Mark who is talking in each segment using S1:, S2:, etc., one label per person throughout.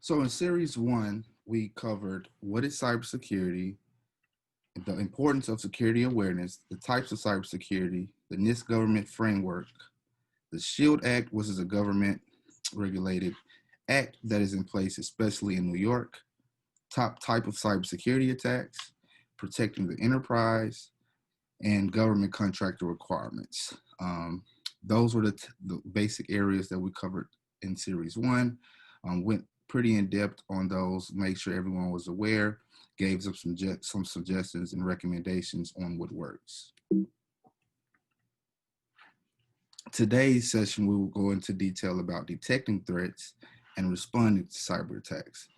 S1: So in series one, we covered what is cybersecurity, the importance of security awareness, the types of cybersecurity, the NIST government framework, the SHIELD Act, which is a government regulated act that is in place, especially in New York, top type of cybersecurity attacks, protecting the enterprise, and government contractor requirements. Those were the basic areas that we covered in series one. Went pretty in depth on those, made sure everyone was aware, gave them some suggestions and recommendations on what works. Today's session, we will go into detail about detecting threats and responding to cyber attacks.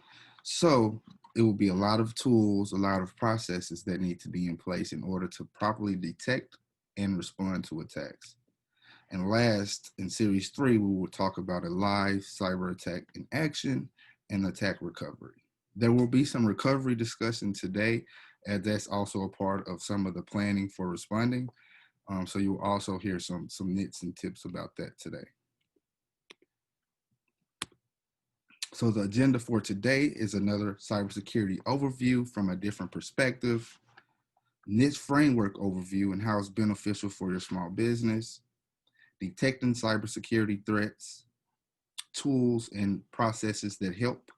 S1: So it will be a lot of tools, a lot of processes that need to be in place in order to properly detect and respond to attacks. And last, in series three, we will talk about a live cyber attack in action and attack recovery. There will be some recovery discussion today, as that's also a part of some of the planning for responding. So you will also hear some nits and tips about that today. So the agenda for today is another cybersecurity overview from a different perspective, NIST framework overview and how it's beneficial for your small business, detecting cybersecurity threats, tools and processes that help,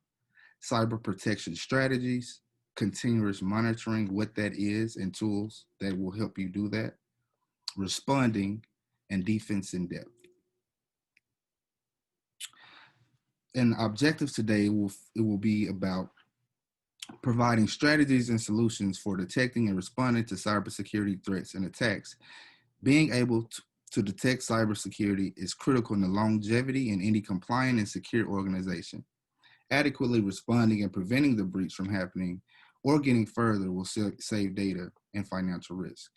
S1: cyber protection strategies, continuous monitoring, what that is, and tools that will help you do that, responding, and defense in depth. And objectives today will be about providing strategies and solutions for detecting and responding to cybersecurity threats and attacks. Being able to detect cybersecurity is critical in the longevity in any compliant and secure organization. Adequately responding and preventing the breach from happening or getting further will save data and financial risk.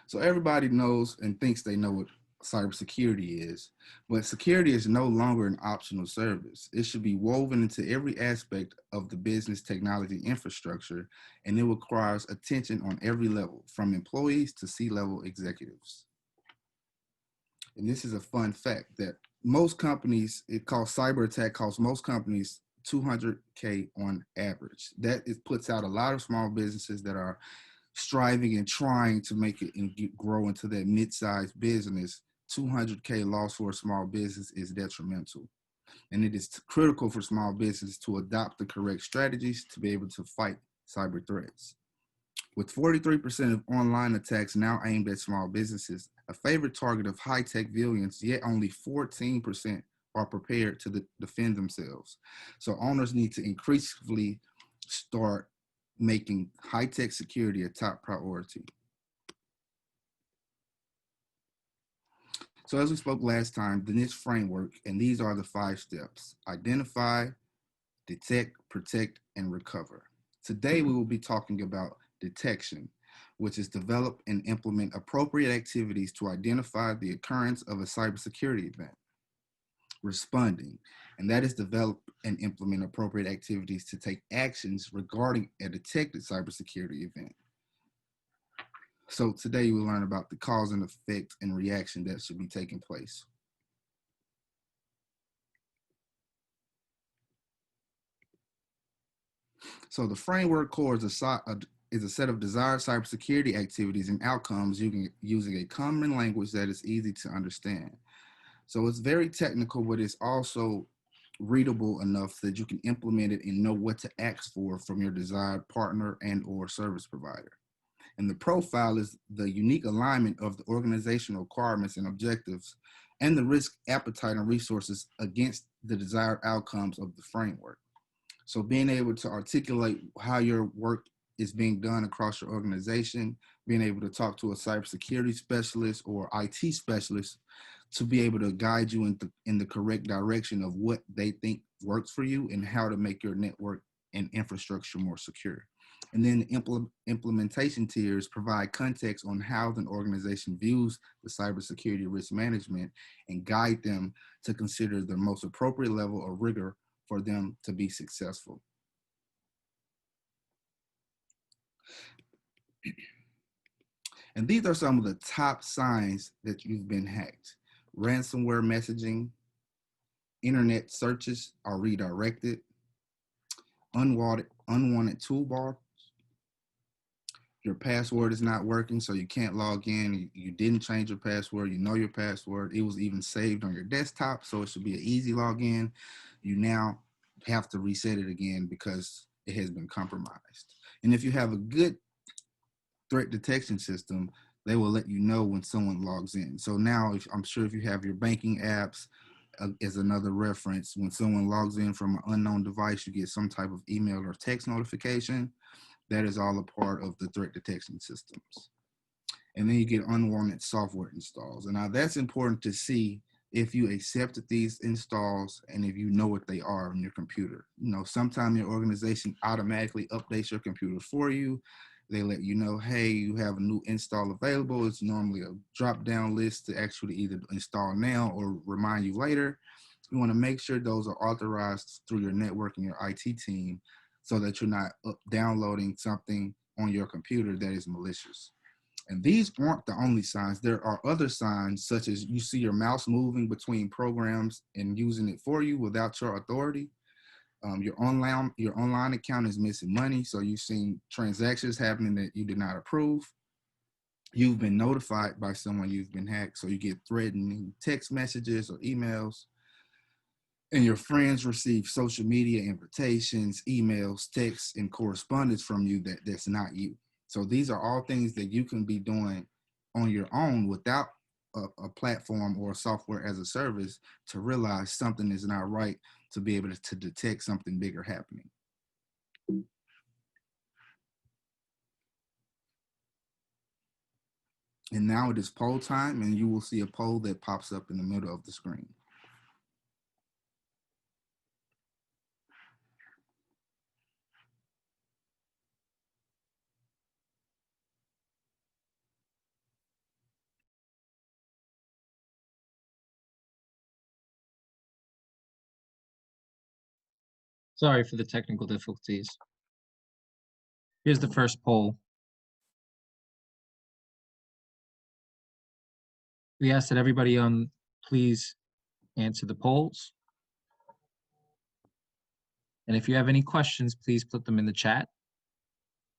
S1: So everybody knows and thinks they know what cybersecurity is, but security is no longer an optional service. It should be woven into every aspect of the business technology infrastructure, and it requires attention on every level, from employees to C-level executives. And this is a fun fact that most companies, cyber attack costs most companies $200K on average. That puts out a lot of small businesses that are striving and trying to make it and grow into that mid-sized business. 200K loss for a small business is detrimental. And it is critical for small business to adopt the correct strategies to be able to fight cyber threats. With 43% of online attacks now aimed at small businesses, a favorite target of high-tech villains, yet only 14% are prepared to defend themselves. So owners need to increasingly start making high-tech security a top priority. So as we spoke last time, the NIST framework, and these are the 5 steps: identify, detect, protect, and recover. Today, we will be talking about detection, which is develop and implement appropriate activities to identify the occurrence of a cybersecurity event. Responding, and that is develop and implement appropriate activities to take actions regarding a detected cybersecurity event. So today we'll learn about the cause and effect and reaction that should be taking place. So the framework core is a set of desired cybersecurity activities and outcomes using a common language that is easy to understand. So it's very technical, but it's also readable enough that you can implement it and know what to ask for from your desired partner and or service provider. And the profile is the unique alignment of the organizational requirements and objectives and the risk appetite and resources against the desired outcomes of the framework. So being able to articulate how your work is being done across your organization, being able to talk to a cybersecurity specialist or IT specialist to be able to guide you in the correct direction of what they think works for you and how to make your network and infrastructure more secure. And then the implementation tiers provide context on how an organization views the cybersecurity risk management and guide them to consider the most appropriate level of rigor for them to be successful. And these are some of the top signs that you've been hacked: ransomware messaging, Internet searches are redirected. Unwanted toolbar. Your password is not working, so you can't log in. You didn't change your password. You know your password. It was even saved on your desktop, so it should be an easy login. You now have to reset it again because it has been compromised. And if you have a good threat detection system, they will let you know when someone logs in. So now, I'm sure if you have your banking apps as another reference, when someone logs in from an unknown device, you get some type of email or text notification. That is all a part of the threat detection systems. And then you get unwanted software installs. And now that's important to see if you accepted these installs and if you know what they are on your computer. You know, sometimes your organization automatically updates your computer for you. They let you know, hey, you have a new install available. It's normally a drop-down list to actually either install now or remind you later. You want to make sure those are authorized through your network and your IT team so that you're not downloading something on your computer that is malicious. And these aren't the only signs. There are other signs, such as you see your mouse moving between programs and using it for you without your authority. Your online account is missing money, so you've seen transactions happening that you did not approve. You've been notified by someone you've been hacked, so you get threatening text messages or emails. And your friends receive social media invitations, emails, texts, and correspondence from you that's not you. So these are all things that you can be doing on your own without a platform or software as a service to realize something is not right, to be able to detect something bigger happening. And now it is poll time, and you will see a poll that pops up in the middle of the screen.
S2: Sorry for the technical difficulties. Here's the first poll. We ask that everybody on please answer the polls. And if you have any questions, please put them in the chat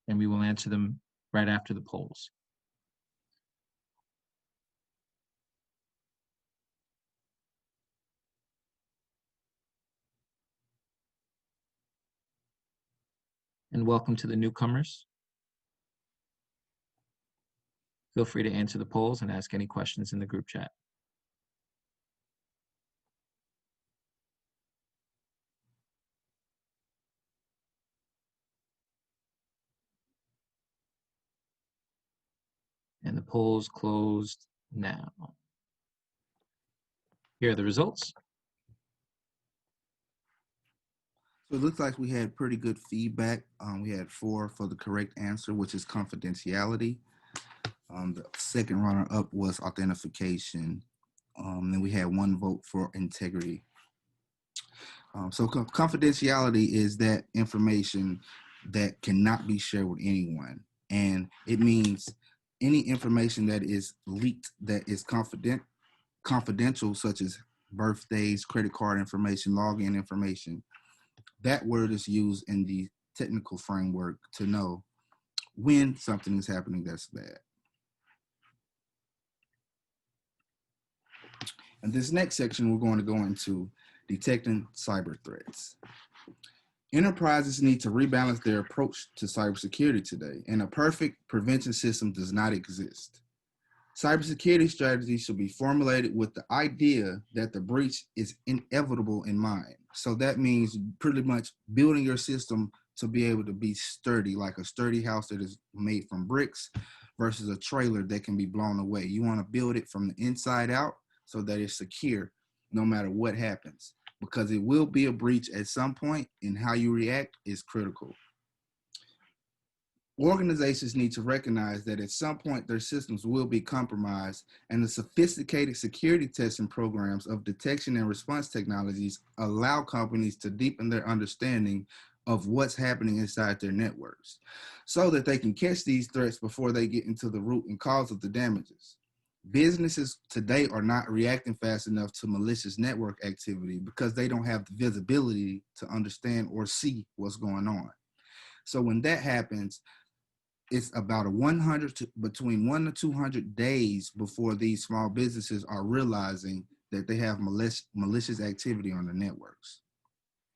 S2: and we will answer them right after the polls. And welcome to the newcomers. Feel free to answer the polls and ask any questions in the group chat. And the polls closed now. Here are the results.
S1: So it looks like we had pretty good feedback. We had 4 for the correct answer, which is confidentiality. The second runner-up was authentication. Then we had 1 vote for integrity. So confidentiality is that information that cannot be shared with anyone. And it means any information that is leaked that is confidential, such as birthdays, credit card information, login information. That word is used in the technical framework to know when something is happening that's bad. In this next section, we're going to go into detecting cyber threats. Enterprises need to rebalance their approach to cybersecurity today, and a perfect prevention system does not exist. Cybersecurity strategies should be formulated with the idea that the breach is inevitable in mind. So that means pretty much building your system to be able to be sturdy, like a sturdy house that is made from bricks versus a trailer that can be blown away. You want to build it from the inside out so that it's secure no matter what happens, because it will be a breach at some point, and how you react is critical. Organizations need to recognize that at some point their systems will be compromised, and the sophisticated security testing programs of detection and response technologies allow companies to deepen their understanding of what's happening inside their networks so that they can catch these threats before they get into the root and cause of the damages. Businesses today are not reacting fast enough to malicious network activity because they don't have the visibility to understand or see what's going on. So when that happens, it's about between 1 to 200 days before these small businesses are realizing that they have malicious activity on the networks.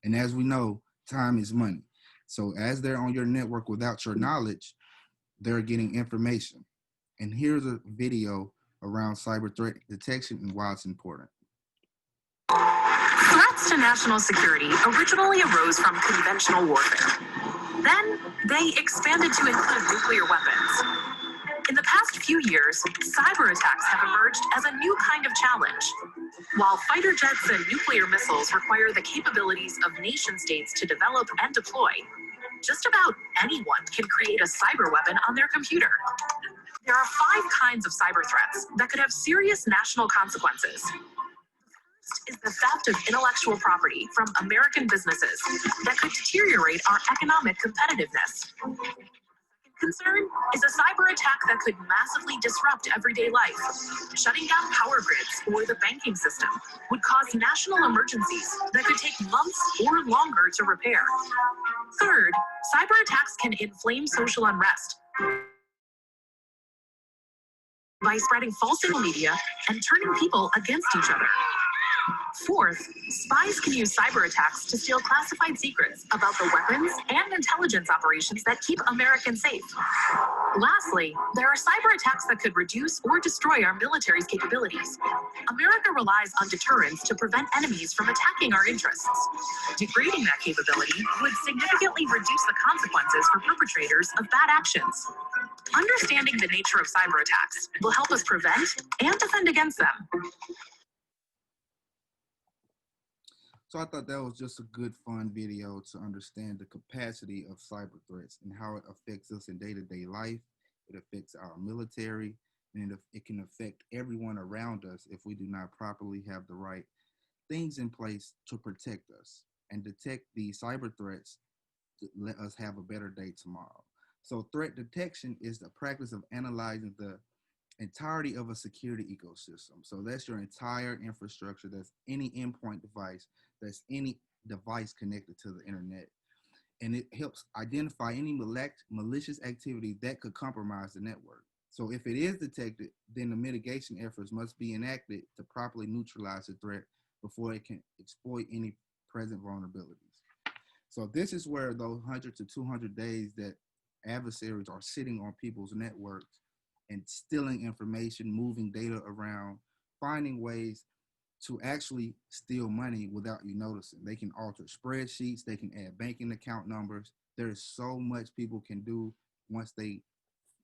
S1: And as we know, time is money. So as they're on your network without your knowledge, they're getting information. And here's a video around cyber threat detection and why it's important.
S3: Threats to national security originally arose from conventional warfare. Then they expanded to include nuclear weapons. In the past few years, cyber attacks have emerged as a new kind of challenge. While fighter jets and nuclear missiles require the capabilities of nation states to develop and deploy, just about anyone can create a cyber weapon on their computer. There are 5 kinds of cyber threats that could have serious national consequences. Is the theft of intellectual property from American businesses that could deteriorate our economic competitiveness. Concern is a cyber attack that could massively disrupt everyday life. Shutting down power grids or the banking system would cause national emergencies that could take months or longer to repair. Third, cyber attacks can inflame social unrest by spreading false media and turning people against each other. Fourth, spies can use cyber attacks to steal classified secrets about the weapons and intelligence operations that keep Americans safe. Lastly, there are cyber attacks that could reduce or destroy our military's capabilities. America relies on deterrence to prevent enemies from attacking our interests. Degrading that capability would significantly reduce the consequences for perpetrators of bad actions. Understanding the nature of cyber attacks will help us prevent and defend against them.
S1: So I thought that was just a good, fun video to understand the capacity of cyber threats and how it affects us in day-to-day life. It affects our military, and it can affect everyone around us if we do not properly have the right things in place to protect us and detect these cyber threats to let us have a better day tomorrow. So threat detection is the practice of analyzing the entirety of a security ecosystem. So that's your entire infrastructure. That's any endpoint device. That's any device connected to the internet. And it helps identify any malicious activity that could compromise the network. So if it is detected, then the mitigation efforts must be enacted to properly neutralize the threat before it can exploit any present vulnerabilities. So this is where those 100 to 200 days that adversaries are sitting on people's networks and stealing information, moving data around, finding ways to actually steal money without you noticing. They can alter spreadsheets, they can add banking account numbers. There's so much people can do once they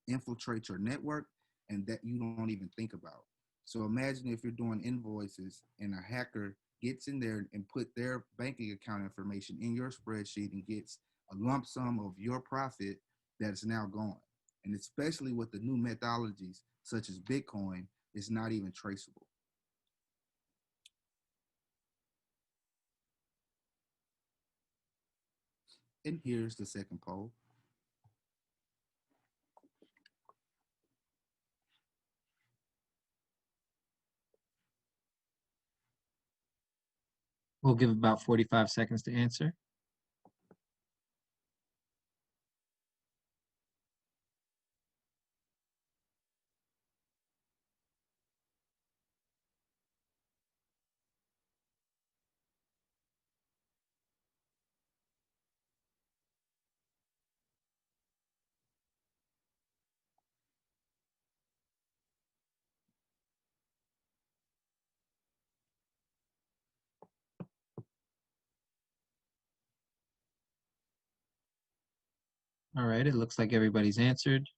S1: infiltrate your network and that you don't even think about. So imagine if you're doing invoices and a hacker gets in there and put their banking account information in your spreadsheet and gets a lump sum of your profit that's now gone. And especially with the new methodologies such as Bitcoin, it's not even traceable. And here's the second poll.
S2: We'll give about 45 seconds to answer. All right, it looks like everybody's answered.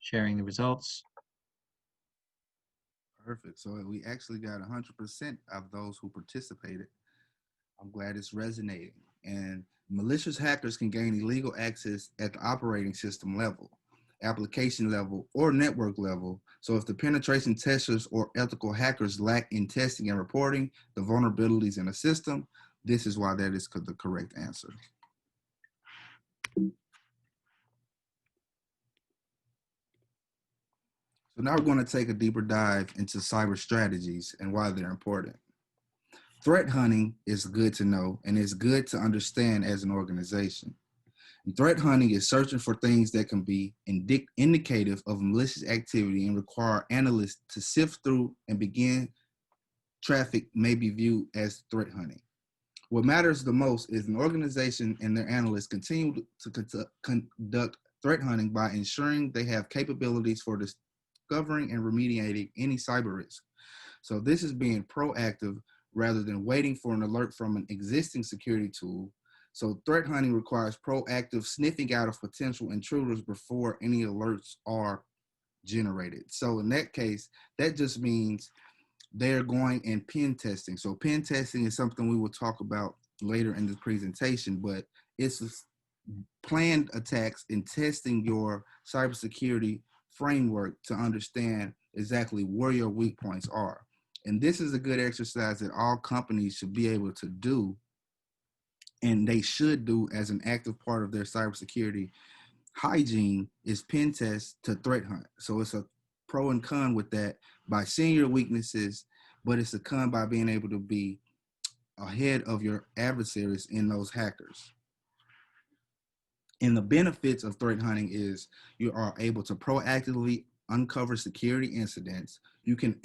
S2: Sharing the results.
S1: Perfect. So we actually got 100% of those who participated. I'm glad it's resonating. And malicious hackers can gain illegal access at the operating system level, application level, or network level. So if the penetration testers or ethical hackers lack in testing and reporting the vulnerabilities in a system, this is why that is the correct answer. So now we're going to take a deeper dive into cyber strategies and why they're important. Threat hunting is good to know, and it's good to understand as an organization. And threat hunting is searching for things that can be indicative of malicious activity and require analysts to sift through and begin traffic may be viewed as threat hunting. What matters the most is an organization and their analysts continue to conduct threat hunting by ensuring they have capabilities for discovering and remediating any cyber risk. So this is being proactive rather than waiting for an alert from an existing security tool. So threat hunting requires proactive sniffing out of potential intruders before any alerts are generated. So in that case, that just means they're going and pen testing. So pen testing is something we will talk about later in this presentation, but it's planned attacks and testing your cybersecurity framework to understand exactly where your weak points are. And this is a good exercise that all companies should be able to do, and they should do as an active part of their cybersecurity hygiene is pen test to threat hunt. So it's a pro and con with that by seeing your weaknesses, but it's a con by being able to be ahead of your adversaries in those hackers. And the benefits of threat hunting is you are able to proactively uncover security incidents. You can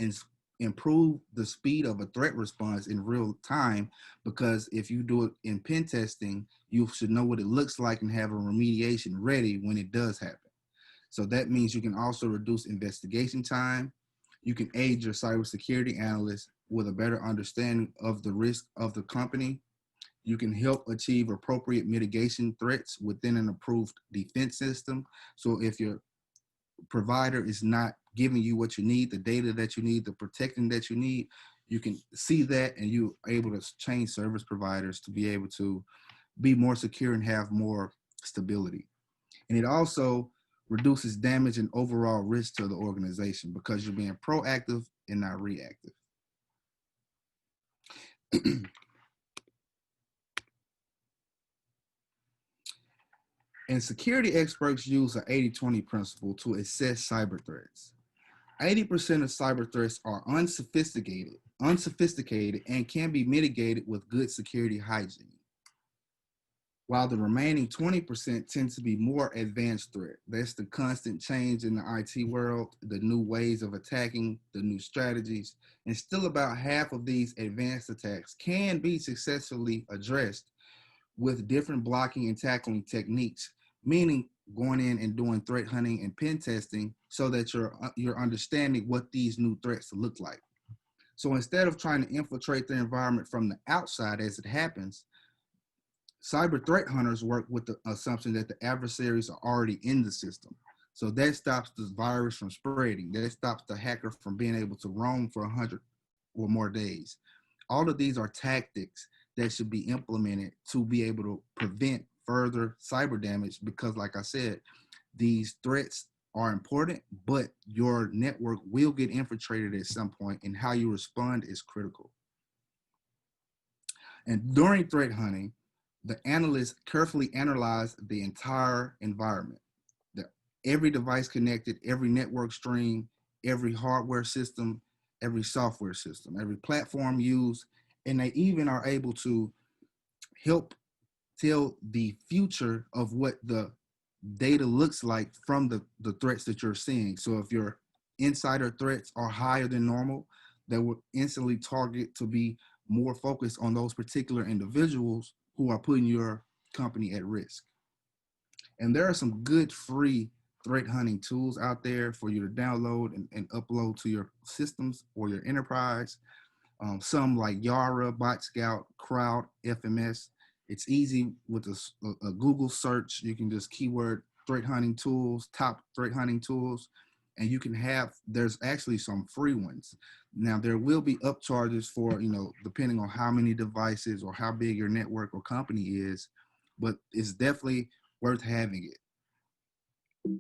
S1: improve the speed of a threat response in real time, because if you do it in pen testing, you should know what it looks like and have a remediation ready when it does happen. So that means you can also reduce investigation time. You can aid your cybersecurity analyst with a better understanding of the risk of the company. You can help achieve appropriate mitigation threats within an approved defense system. So if your provider is not giving you what you need, the data that you need, the protecting that you need, you can see that and you're able to change service providers to be able to be more secure and have more stability. And it also reduces damage and overall risk to the organization because you're being proactive and not reactive. And security experts use an 80-20 principle to assess cyber threats. 80% of cyber threats are unsophisticated and can be mitigated with good security hygiene, while the remaining 20% tend to be more advanced threat. That's the constant change in the IT world, the new ways of attacking, the new strategies, and still about half of these advanced attacks can be successfully addressed with different blocking and tackling techniques, meaning going in and doing threat hunting and pen testing so that you're understanding what these new threats look like. So instead of trying to infiltrate the environment from the outside as it happens, cyber threat hunters work with the assumption that the adversaries are already in the system. So that stops the virus from spreading. That stops the hacker from being able to roam for 100 or more days. All of these are tactics that should be implemented to be able to prevent further cyber damage, because like I said, these threats are important, but your network will get infiltrated at some point, and how you respond is critical. And during threat hunting, the analysts carefully analyze the entire environment. Every device connected, every network stream, every hardware system, every software system, every platform used, and they even are able to help tell the future of what the data looks like from the threats that you're seeing. So if your insider threats are higher than normal, they will instantly target to be more focused on those particular individuals who are putting your company at risk. And there are some good free threat hunting tools out there for you to download and upload to your systems or your enterprise. Some like Yara, Bot Scout, Crowd, FMS. It's easy with a Google search. You can just keyword threat hunting tools, top threat hunting tools, and you can have, there's actually some free ones. Now there will be upcharges for, depending on how many devices or how big your network or company is, but it's definitely worth having it.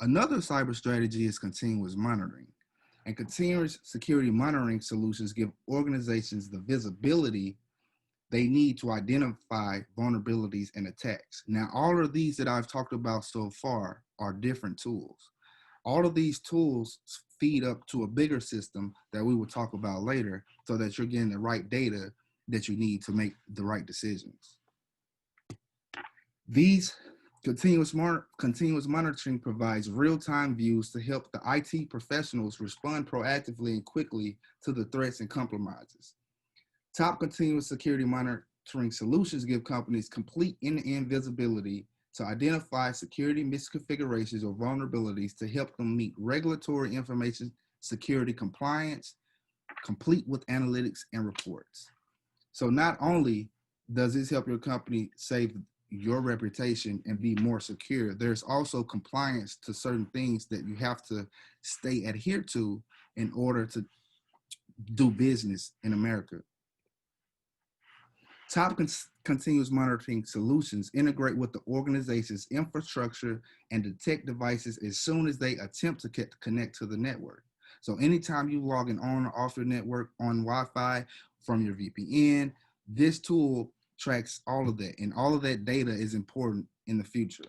S1: Another cyber strategy is continuous monitoring. And continuous security monitoring solutions give organizations the visibility they need to identify vulnerabilities and attacks. Now, all of these that I've talked about so far are different tools. All of these tools feed up to a bigger system that we will talk about later so that you're getting the right data that you need to make the right decisions. These continuous monitoring provides real-time views to help the IT professionals respond proactively and quickly to the threats and compromises. Top continuous security monitoring solutions give companies complete end-to-end visibility to identify security misconfigurations or vulnerabilities to help them meet regulatory information security compliance, complete with analytics and reports. So not only does this help your company save your reputation and be more secure, there's also compliance to certain things that you have to stay adhered to in order to do business in America. Top continuous monitoring solutions integrate with the organization's infrastructure and detect devices as soon as they attempt to connect to the network. So anytime you log in on or off your network on Wi-Fi from your VPN, this tool tracks all of that, and all of that data is important in the future.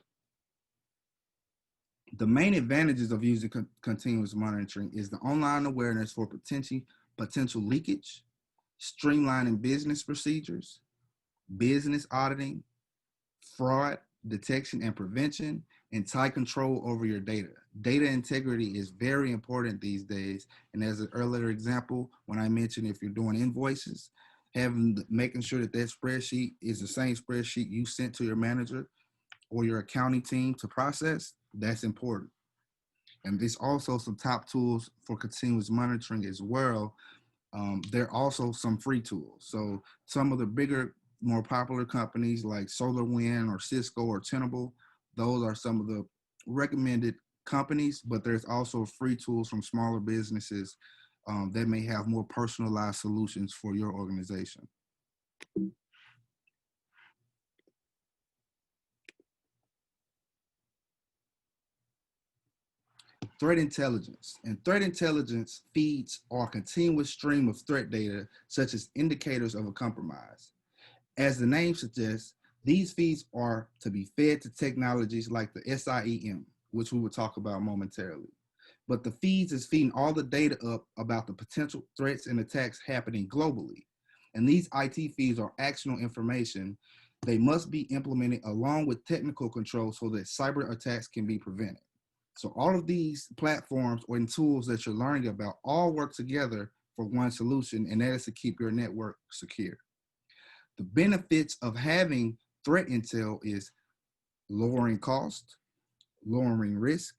S1: The main advantages of using continuous monitoring is the online awareness for potential leakage, streamlining business procedures, business auditing, fraud detection and prevention, and tight control over your data. Data integrity is very important these days. And as an earlier example, when I mentioned if you're doing invoices, making sure that that spreadsheet is the same spreadsheet you sent to your manager or your accounting team to process, that's important. And there's also some top tools for continuous monitoring as well. There are also some free tools. So some of the bigger, more popular companies like SolarWinds or Cisco or Tenable, those are some of the recommended companies, but there's also free tools from smaller businesses that may have more personalized solutions for your organization. Threat intelligence. And threat intelligence feeds our continuous stream of threat data, such as indicators of a compromise. As the name suggests, these feeds are to be fed to technologies like the SIEM, which we will talk about momentarily. But the feeds is feeding all the data up about the potential threats and attacks happening globally. And these IT feeds are actionable information. They must be implemented along with technical controls so that cyber attacks can be prevented. So all of these platforms and tools that you're learning about all work together for one solution, and that is to keep your network secure. The benefits of having threat intel is lowering cost, lowering risk,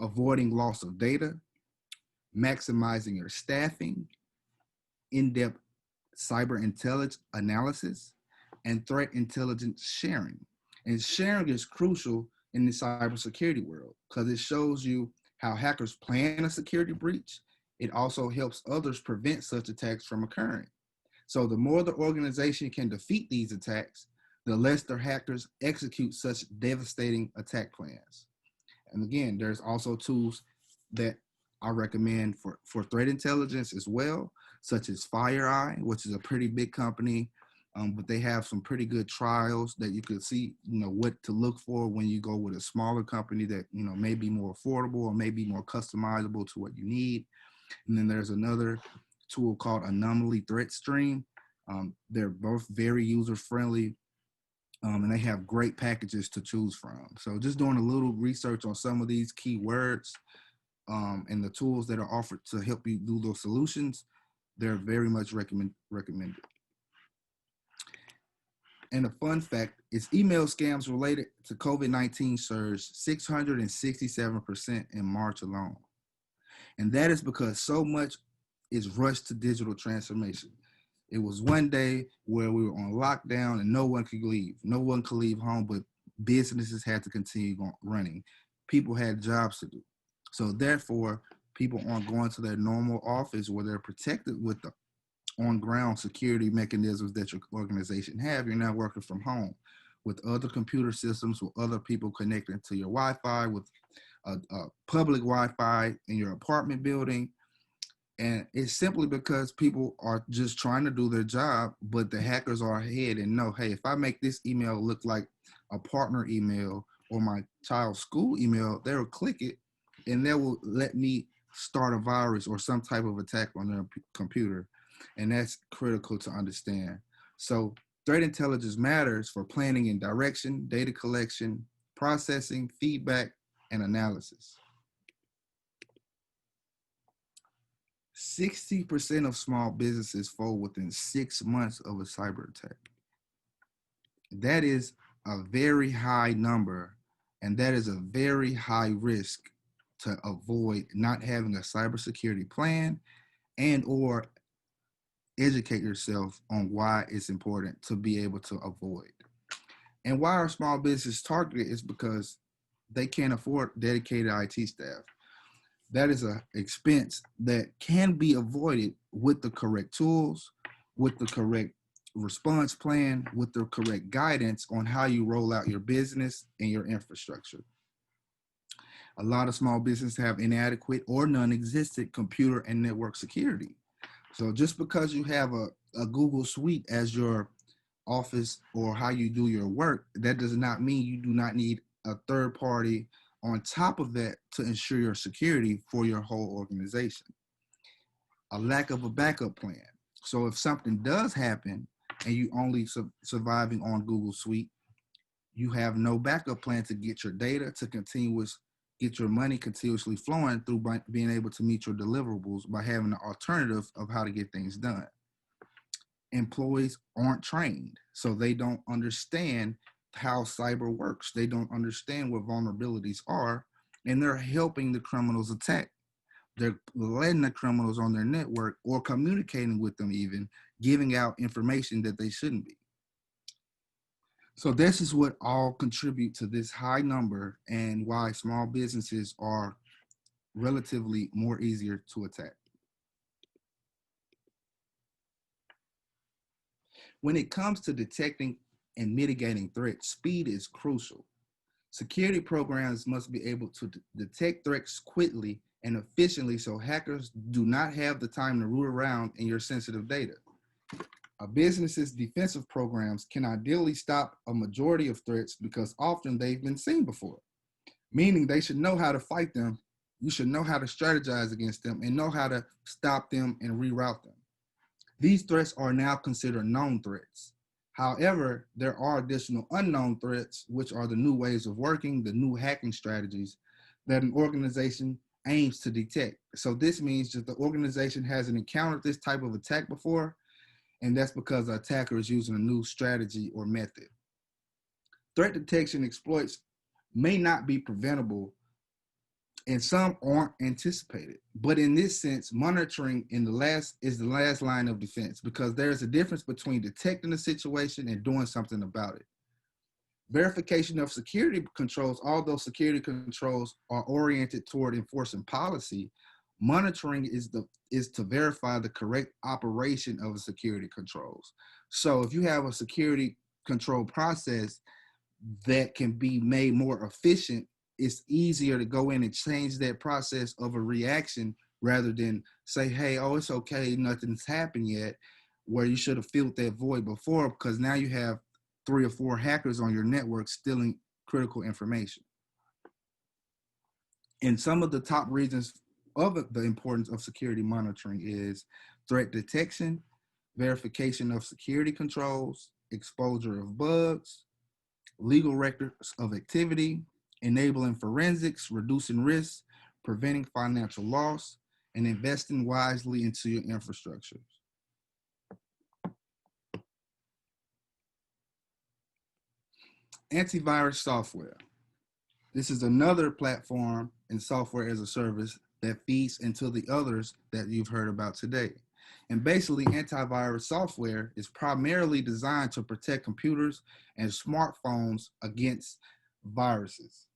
S1: avoiding loss of data, maximizing your staffing, in-depth cyber intelligence analysis, and threat intelligence sharing. And sharing is crucial in the cybersecurity world because it shows you how hackers plan a security breach. It also helps others prevent such attacks from occurring. So the more the organization can defeat these attacks, the less their hackers execute such devastating attack plans. And again, there's also tools that I recommend for threat intelligence as well, such as FireEye, which is a pretty big company, but they have some pretty good trials that you could see, what to look for when you go with a smaller company that, may be more affordable or may be more customizable to what you need. And then there's another tool called Anomaly Threat Stream. They're both very user-friendly, and they have great packages to choose from. So just doing a little research on some of these keywords and the tools that are offered to help you do those solutions, they're very much recommended. And a fun fact is email scams related to COVID-19 surged 667% in March alone. And that is because so much is rushed to digital transformation. It was one day where we were on lockdown and no one could leave. No one could leave home, but businesses had to continue running. People had jobs to do. So therefore, people aren't going to their normal office where they're protected with the on-ground security mechanisms that your organization have. You're now working from home with other computer systems, with other people connecting to your Wi-Fi, with public Wi-Fi in your apartment building. And it's simply because people are just trying to do their job, but the hackers are ahead and know, hey, if I make this email look like a partner email or my child's school email, they will click it and they will let me start a virus or some type of attack on their computer. And that's critical to understand. So threat intelligence matters for planning and direction, data collection, processing, feedback, and analysis. 60% of small businesses fold within 6 months of a cyber attack. That is a very high number, and that is a very high risk to avoid not having a cybersecurity plan and or educate yourself on why it's important to be able to avoid. And why are small businesses targeted is because they can't afford dedicated IT staff. That is an expense that can be avoided with the correct tools, with the correct response plan, with the correct guidance on how you roll out your business and your infrastructure. A lot of small businesses have inadequate or non-existent computer and network security. So just because you have a Google Suite as your office or how you do your work, that does not mean you do not need a third party on top of that to ensure your security for your whole organization. A lack of a backup plan. So if something does happen and you only surviving on Google Suite, you have no backup plan to get your data to get your money continuously flowing through by being able to meet your deliverables by having an alternative of how to get things done. Employees aren't trained, so they don't understand how cyber works. They don't understand what vulnerabilities are, and they're helping the criminals attack. They're letting the criminals on their network or communicating with them, even giving out information that they shouldn't be. So this is what all contribute to this high number and why small businesses are relatively more easier to attack. When it comes to detecting and mitigating threats, speed is crucial. Security programs must be able to detect threats quickly and efficiently so hackers do not have the time to root around in your sensitive data. A business's defensive programs can ideally stop a majority of threats because often they've been seen before, meaning they should know how to fight them. You should know how to strategize against them and know how to stop them and reroute them. These threats are now considered known threats. However, there are additional unknown threats, which are the new ways of working, the new hacking strategies that an organization aims to detect. So this means that the organization hasn't encountered this type of attack before, and that's because the attacker is using a new strategy or method. Threat detection exploits may not be preventable, and some aren't anticipated. But in this sense, monitoring is the last line of defense because there's a difference between detecting the situation and doing something about it. Verification of security controls, although security controls are oriented toward enforcing policy, monitoring is to verify the correct operation of the security controls. So if you have a security control process that can be made more efficient, it's easier to go in and change that process of a reaction rather than say, hey, oh, it's okay, nothing's happened yet, where you should have filled that void before because now you have 3 or 4 hackers on your network stealing critical information. And some of the top reasons of the importance of security monitoring is threat detection, verification of security controls, exposure of bugs, legal records of activity, enabling forensics, reducing risks, preventing financial loss, and investing wisely into your infrastructure. Antivirus software. This is another platform in software as a service that feeds into the others that you've heard about today. And basically, antivirus software is primarily designed to protect computers and smartphones against viruses.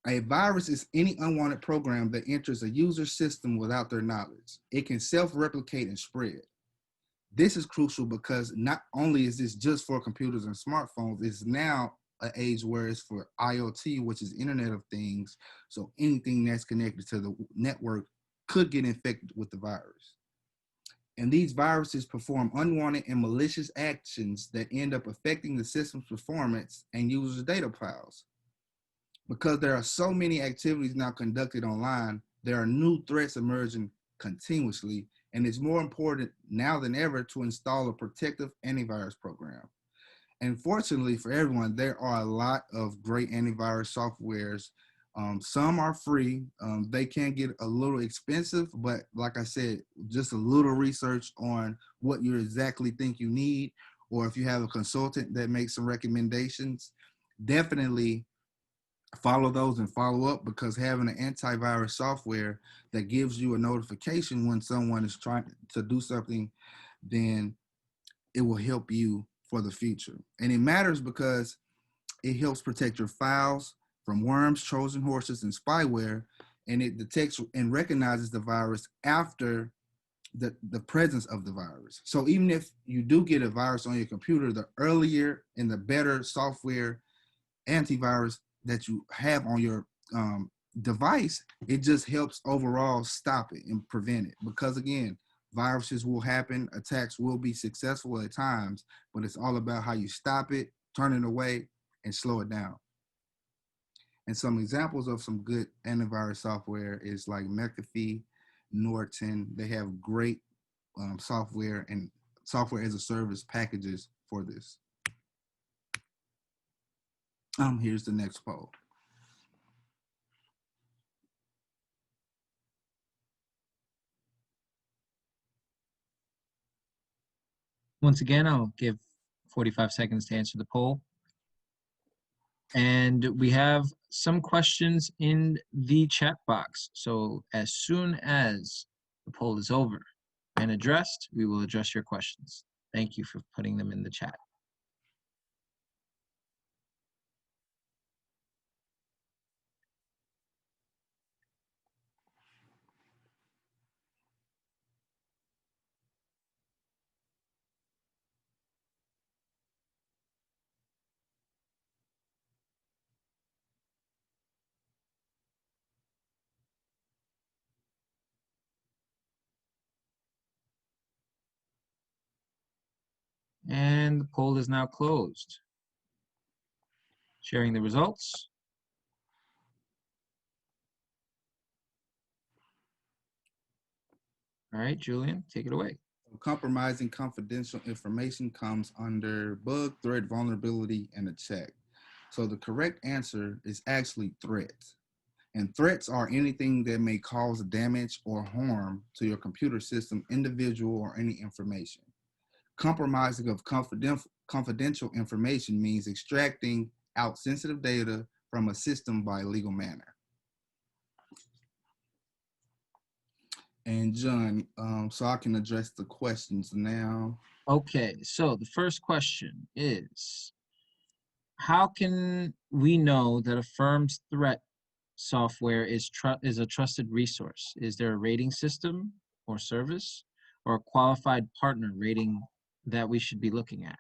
S1: A virus is any unwanted program that enters a user's system without their knowledge. It can self-replicate and spread. This is crucial because not only is this just for computers and smartphones, it's now an age where it's for IoT, which is Internet of Things. So anything that's connected to the network could get infected with the virus. And these viruses perform unwanted and malicious actions that end up affecting the system's performance and users' data files. Because there are so many activities now conducted online, there are new threats emerging continuously, and it's more important now than ever to install a protective antivirus program. And fortunately for everyone, there are a lot of great antivirus softwares. Some are free. They can get a little expensive, but like I said, just a little research on what you exactly think you need, or if you have a consultant that makes some recommendations, definitely follow those and follow up, because having an antivirus software that gives you a notification when someone is trying to do something, then it will help you for the future. And it matters because it helps protect your files from worms, Trojan horses, and spyware, and it detects and recognizes the virus after the presence of the virus. So even if you do get a virus on your computer, the earlier and the better software antivirus that you have on your device, it just helps overall stop it and prevent it. Because again, viruses will happen, attacks will be successful at times, but it's all about how you stop it, turn it away, and slow it down. And some examples of some good antivirus software is like McAfee, Norton. They have great software and software as a service packages for this. Here's the next poll.
S2: Once again, I'll give 45 seconds to answer the poll. And we have some questions in the chat box. So as soon as the poll is over and addressed, we will address your questions. Thank you for putting them in the chat. And the poll is now closed. Sharing the results. All right, Julian, take it away.
S1: Compromising confidential information comes under bug, threat, vulnerability, and a check. So the correct answer is actually threats. And threats are anything that may cause damage or harm to your computer system, individual, or any information. Compromising of confidential information means extracting out sensitive data from a system by legal manner. And John, so I can address the questions now.
S2: Okay, so the first question is, how can we know that a firm's threat software is a trusted resource? Is there a rating system or service or a qualified partner rating that we should be looking at?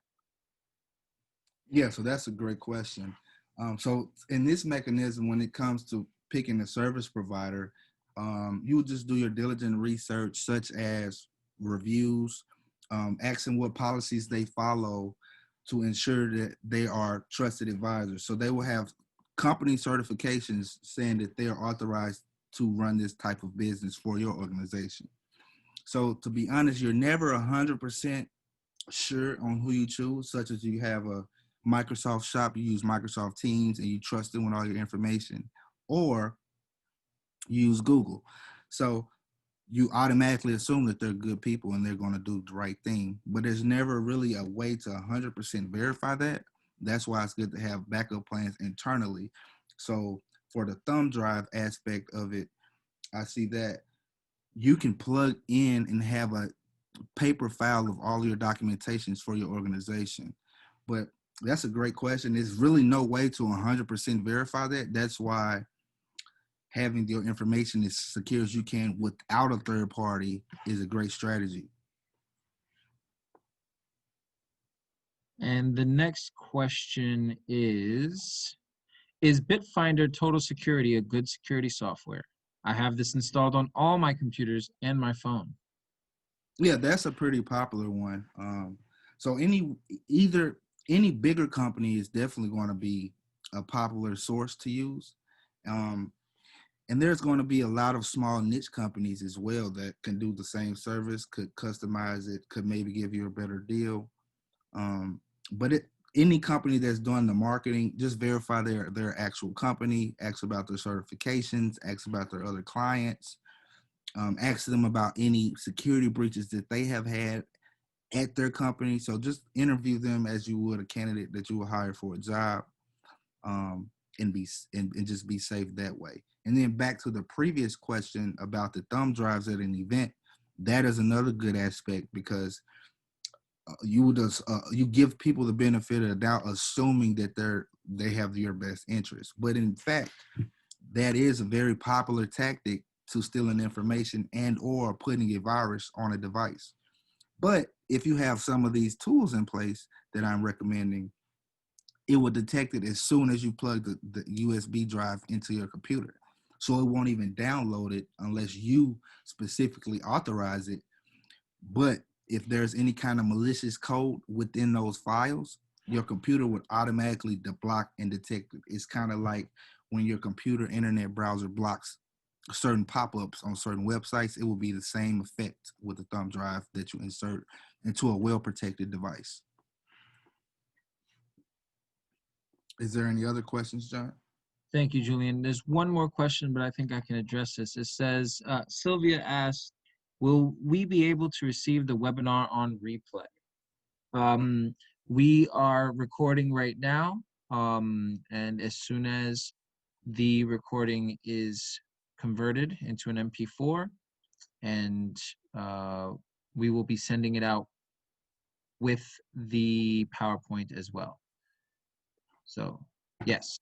S1: Yeah, so that's a great question. So in this mechanism, when it comes to picking a service provider, you would just do your diligent research, such as reviews, asking what policies they follow to ensure that they are trusted advisors. So they will have company certifications saying that they are authorized to run this type of business for your organization. So to be honest, you're never 100% sure on who you choose, such as you have a Microsoft shop, you use Microsoft Teams and you trust them with all your information, or you use Google. So you automatically assume that they're good people and they're going to do the right thing, but there's never really a way to 100% verify that. That's why it's good to have backup plans internally. So for the thumb drive aspect of it, I see that you can plug in and have a paper file of all your documentations for your organization. But that's a great question. There's really no way to 100% verify that. That's why having your information as secure as you can without a third party is a great strategy.
S2: And the next question is Bitfinder Total Security a good security software? I have this installed on all my computers and my phone.
S1: Yeah, that's a pretty popular one. So any bigger company is definitely going to be a popular source to use. Um, and there's going to be a lot of small niche companies as well that can do the same service, could customize it, could maybe give you a better deal. Um, but any company that's doing the marketing, just verify their actual company, ask about their certifications, ask about their other clients, ask them about any security breaches that they have had at their company. So just interview them as you would a candidate that you will hire for a job, um, and just be safe that way. And then back to the previous question about the thumb drives at an event, that is another good aspect because you give people the benefit of the doubt, assuming that they have your best interest. But in fact, that is a very popular tactic to stealing information and or putting a virus on a device. But if you have some of these tools in place that I'm recommending, it will detect it as soon as you plug the USB drive into your computer. So it won't even download it unless you specifically authorize it. But if there's any kind of malicious code within those files, your computer would automatically block and detect it. It's kind of like when your computer internet browser blocks certain pop-ups on certain websites, it will be the same effect with the thumb drive that you insert into a well-protected device. Is there any other questions, John?
S2: Thank you, Julian. There's one more question, but I think I can address this. It says, Sylvia asked, will we be able to receive the webinar on replay? We are recording right now, and as soon as the recording is converted into an MP4, and we will be sending it out with the PowerPoint as well. So, yes.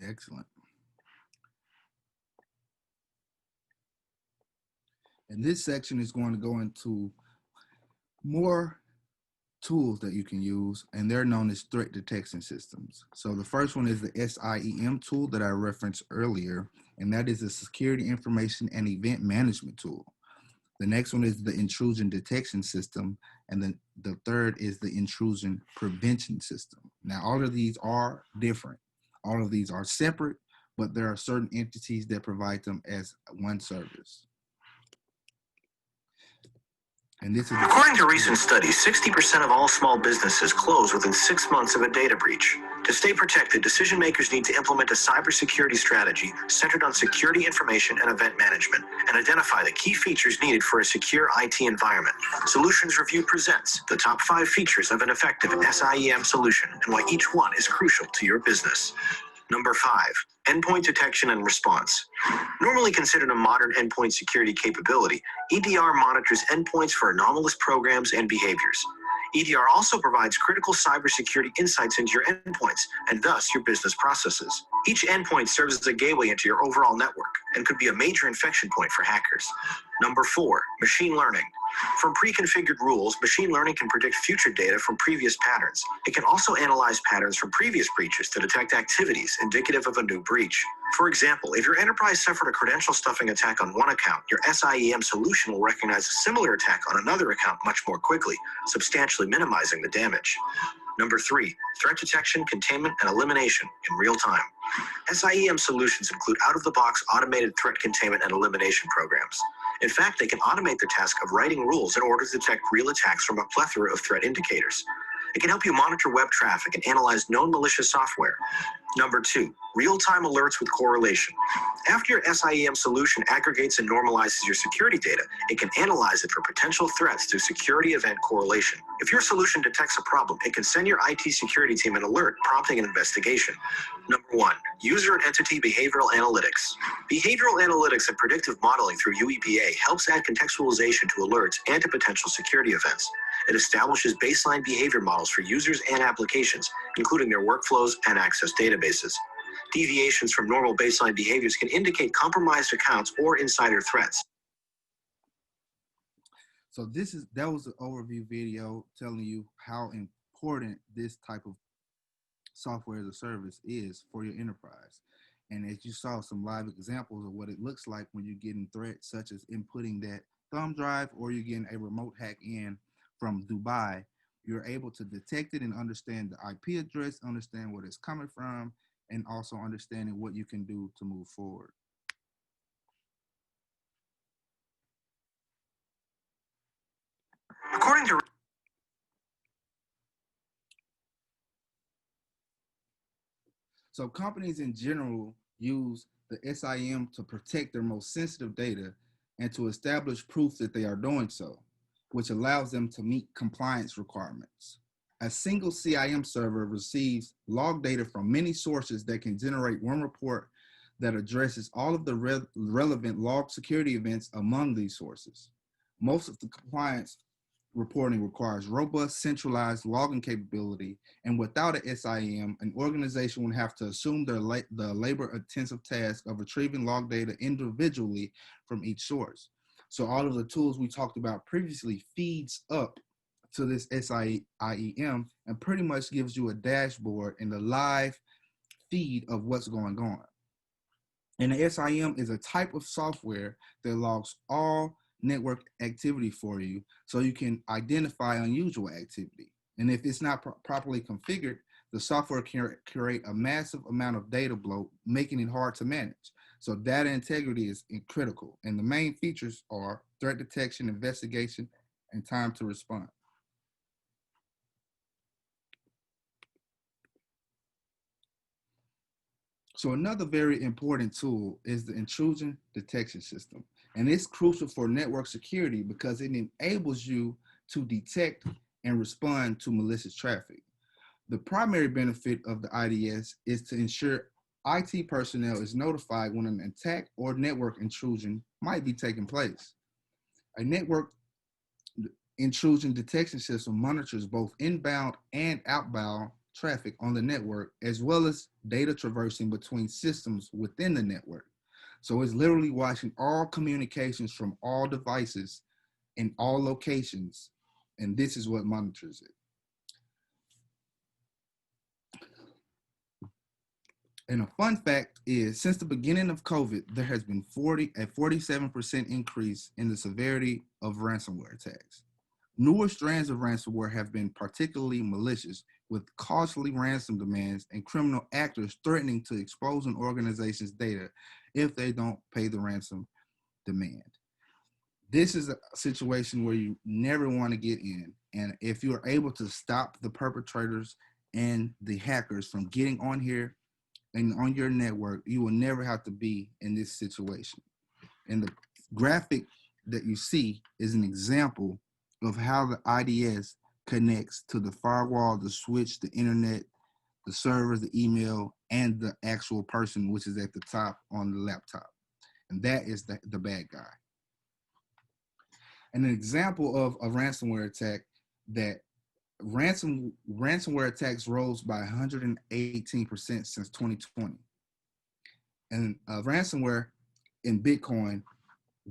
S1: Excellent. And this section is going to go into more tools that you can use, and they're known as threat detection systems. So the first one is the SIEM tool that I referenced earlier, and that is a security information and event management tool. The next one is the intrusion detection system, and then the third is the intrusion prevention system. Now, all of these are different. All of these are separate, but there are certain entities that provide them as one service. And this is
S3: according to recent studies, 60% of all small businesses close within 6 months of a data breach. To stay protected, decision makers need to implement a cybersecurity strategy centered on security information and event management and identify the key features needed for a secure IT environment. Solutions Review presents the top 5 features of an effective SIEM solution and why each one is crucial to your business. Number 5, endpoint detection and response. Normally considered a modern endpoint security capability, EDR monitors endpoints for anomalous programs and behaviors. EDR also provides critical cybersecurity insights into your endpoints and thus your business processes. Each endpoint serves as a gateway into your overall network and could be a major infection point for hackers. Number 4, machine learning. From pre-configured rules, machine learning can predict future data from previous patterns. It can also analyze patterns from previous breaches to detect activities indicative of a new breach. For example, if your enterprise suffered a credential stuffing attack on one account, your SIEM solution will recognize a similar attack on another account much more quickly, substantially minimizing the damage. Number 3, threat detection, containment, and elimination in real time. SIEM solutions include out-of-the-box automated threat containment and elimination programs. In fact, they can automate the task of writing rules in order to detect real attacks from a plethora of threat indicators. It can help you monitor web traffic and analyze known malicious software. Number 2, real-time alerts with correlation. After your SIEM solution aggregates and normalizes your security data, it can analyze it for potential threats through security event correlation. If your solution detects a problem, it can send your IT security team an alert prompting an investigation. Number 1, user and entity behavioral analytics. Behavioral analytics and predictive modeling through UEBA helps add contextualization to alerts and to potential security events. It establishes baseline behavior models for users and applications, including their workflows and access databases. Deviations from normal baseline behaviors can indicate compromised accounts or insider threats.
S1: So that was an overview video telling you how important this type of software as a service is for your enterprise. And as you saw some live examples of what it looks like when you're getting threats such as inputting that thumb drive or you're getting a remote hack in from Dubai, you're able to detect it and understand the IP address, understand where it's coming from, and also understanding what you can do to move forward.
S3: According to
S1: So companies in general use the SIM to protect their most sensitive data and to establish proof that they are doing so, which allows them to meet compliance requirements. A single CIM server receives log data from many sources that can generate one report that addresses all of the relevant log security events among these sources. Most of the compliance reporting requires robust centralized logging capability, and without a SIM, an organization would have to assume the labor-intensive task of retrieving log data individually from each source. So all of the tools we talked about previously feeds up to this SIEM and pretty much gives you a dashboard and a live feed of what's going on. And the SIM is a type of software that logs all network activity for you so you can identify unusual activity. And if it's not properly configured, the software can create a massive amount of data bloat, making it hard to manage. So data integrity is critical. And the main features are threat detection, investigation, and time to respond. So another very important tool is the intrusion detection system. And it's crucial for network security because it enables you to detect and respond to malicious traffic. The primary benefit of the IDS is to ensure IT personnel is notified when an attack or network intrusion might be taking place. A network intrusion detection system monitors both inbound and outbound traffic on the network, as well as data traversing between systems within the network. So it's literally watching all communications from all devices in all locations, and this is what monitors it. And a fun fact is, since the beginning of COVID, there has been a 47% increase in the severity of ransomware attacks. Newer strands of ransomware have been particularly malicious, with costly ransom demands and criminal actors threatening to expose an organization's data if they don't pay the ransom demand. This is a situation where you never want to get in. And if you're able to stop the perpetrators and the hackers from getting on here and on your network, you will never have to be in this situation. And the graphic that you see is an example of how the IDS connects to the firewall, the switch, the internet, the servers, the email, and the actual person, which is at the top on the laptop. And that is the bad guy. And an example of a ransomware attack that ransomware attacks rose by 118% since 2020. And ransomware and Bitcoin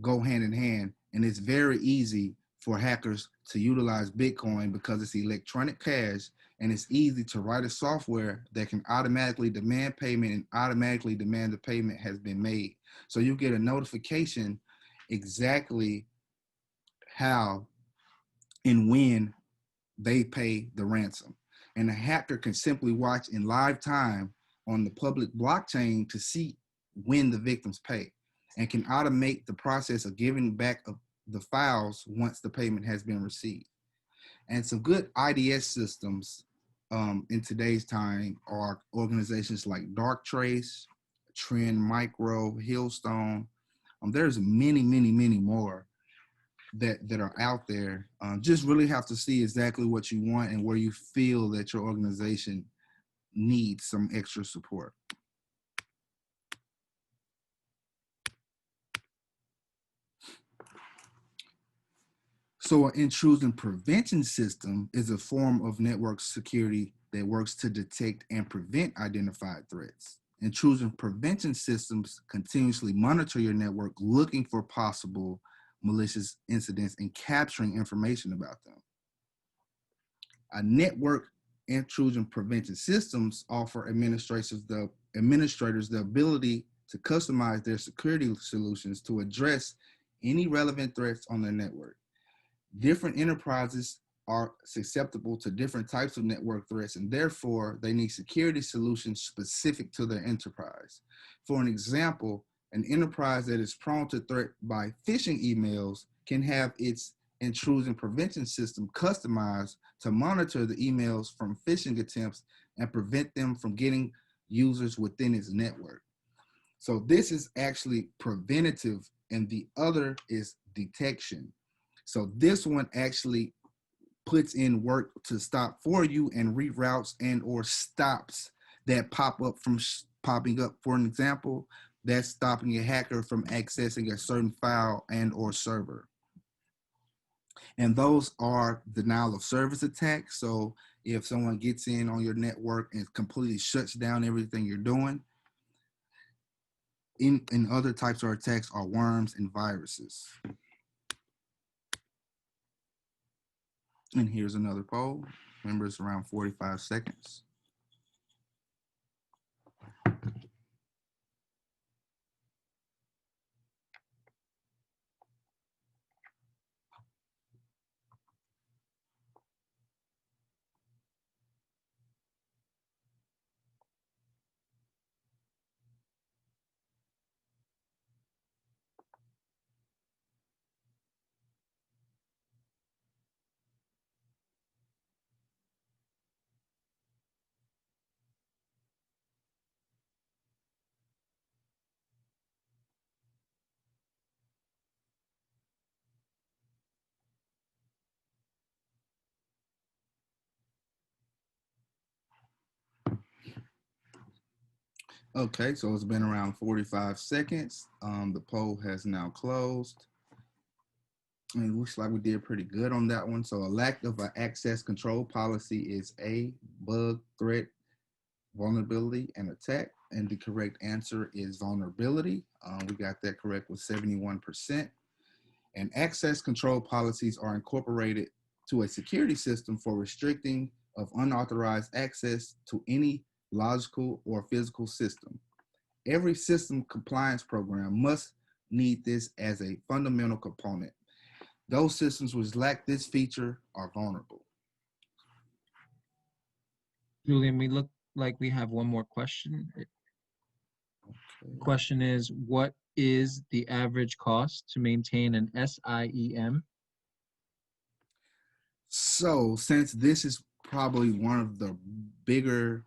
S1: go hand in hand, and it's very easy for hackers to utilize Bitcoin because it's electronic cash, and it's easy to write a software that can automatically demand payment and automatically demand the payment has been made. So you get a notification exactly how and when they pay the ransom. And a hacker can simply watch in live time on the public blockchain to see when the victims pay, and can automate the process of giving back the files once the payment has been received. And some good IDS systems in today's time are organizations like Darktrace, Trend Micro, Hillstone. There's many, many, many more that are out there. Just really have to see exactly what you want and where you feel that your organization needs some extra support. So an intrusion prevention system is a form of network security that works to detect and prevent identified threats. Intrusion prevention systems continuously monitor your network, looking for possible malicious incidents and capturing information about them. A network intrusion prevention systems offer administrators the ability to customize their security solutions to address any relevant threats on their network. Different enterprises are susceptible to different types of network threats, and therefore they need security solutions specific to their enterprise. For an example, an enterprise that is prone to threat by phishing emails can have its intrusion prevention system customized to monitor the emails from phishing attempts and prevent them from getting users within its network. So this is actually preventative, and the other is detection. So this one actually puts in work to stop for you and reroutes and or stops that pop up from popping up. For an example, that's stopping a hacker from accessing a certain file and or server. And those are denial of service attacks. So if someone gets in on your network and completely shuts down everything you're doing, in other types of attacks are worms and viruses. And here's another poll. Remember, it's around 45 seconds. Okay, so it's been around 45 seconds. The poll has now closed. And it looks like we did pretty good on that one. So a lack of an access control policy is a bug, threat, vulnerability, and attack. And the correct answer is vulnerability. We got that correct with 71%. And access control policies are incorporated to a security system for restricting of unauthorized access to any logical or physical system. Every system compliance program must need this as a fundamental component. Those systems which lack this feature are vulnerable.
S2: Julian, we look like we have one more question. The question is, what is the average cost to maintain an SIEM?
S1: So since this is probably one of the bigger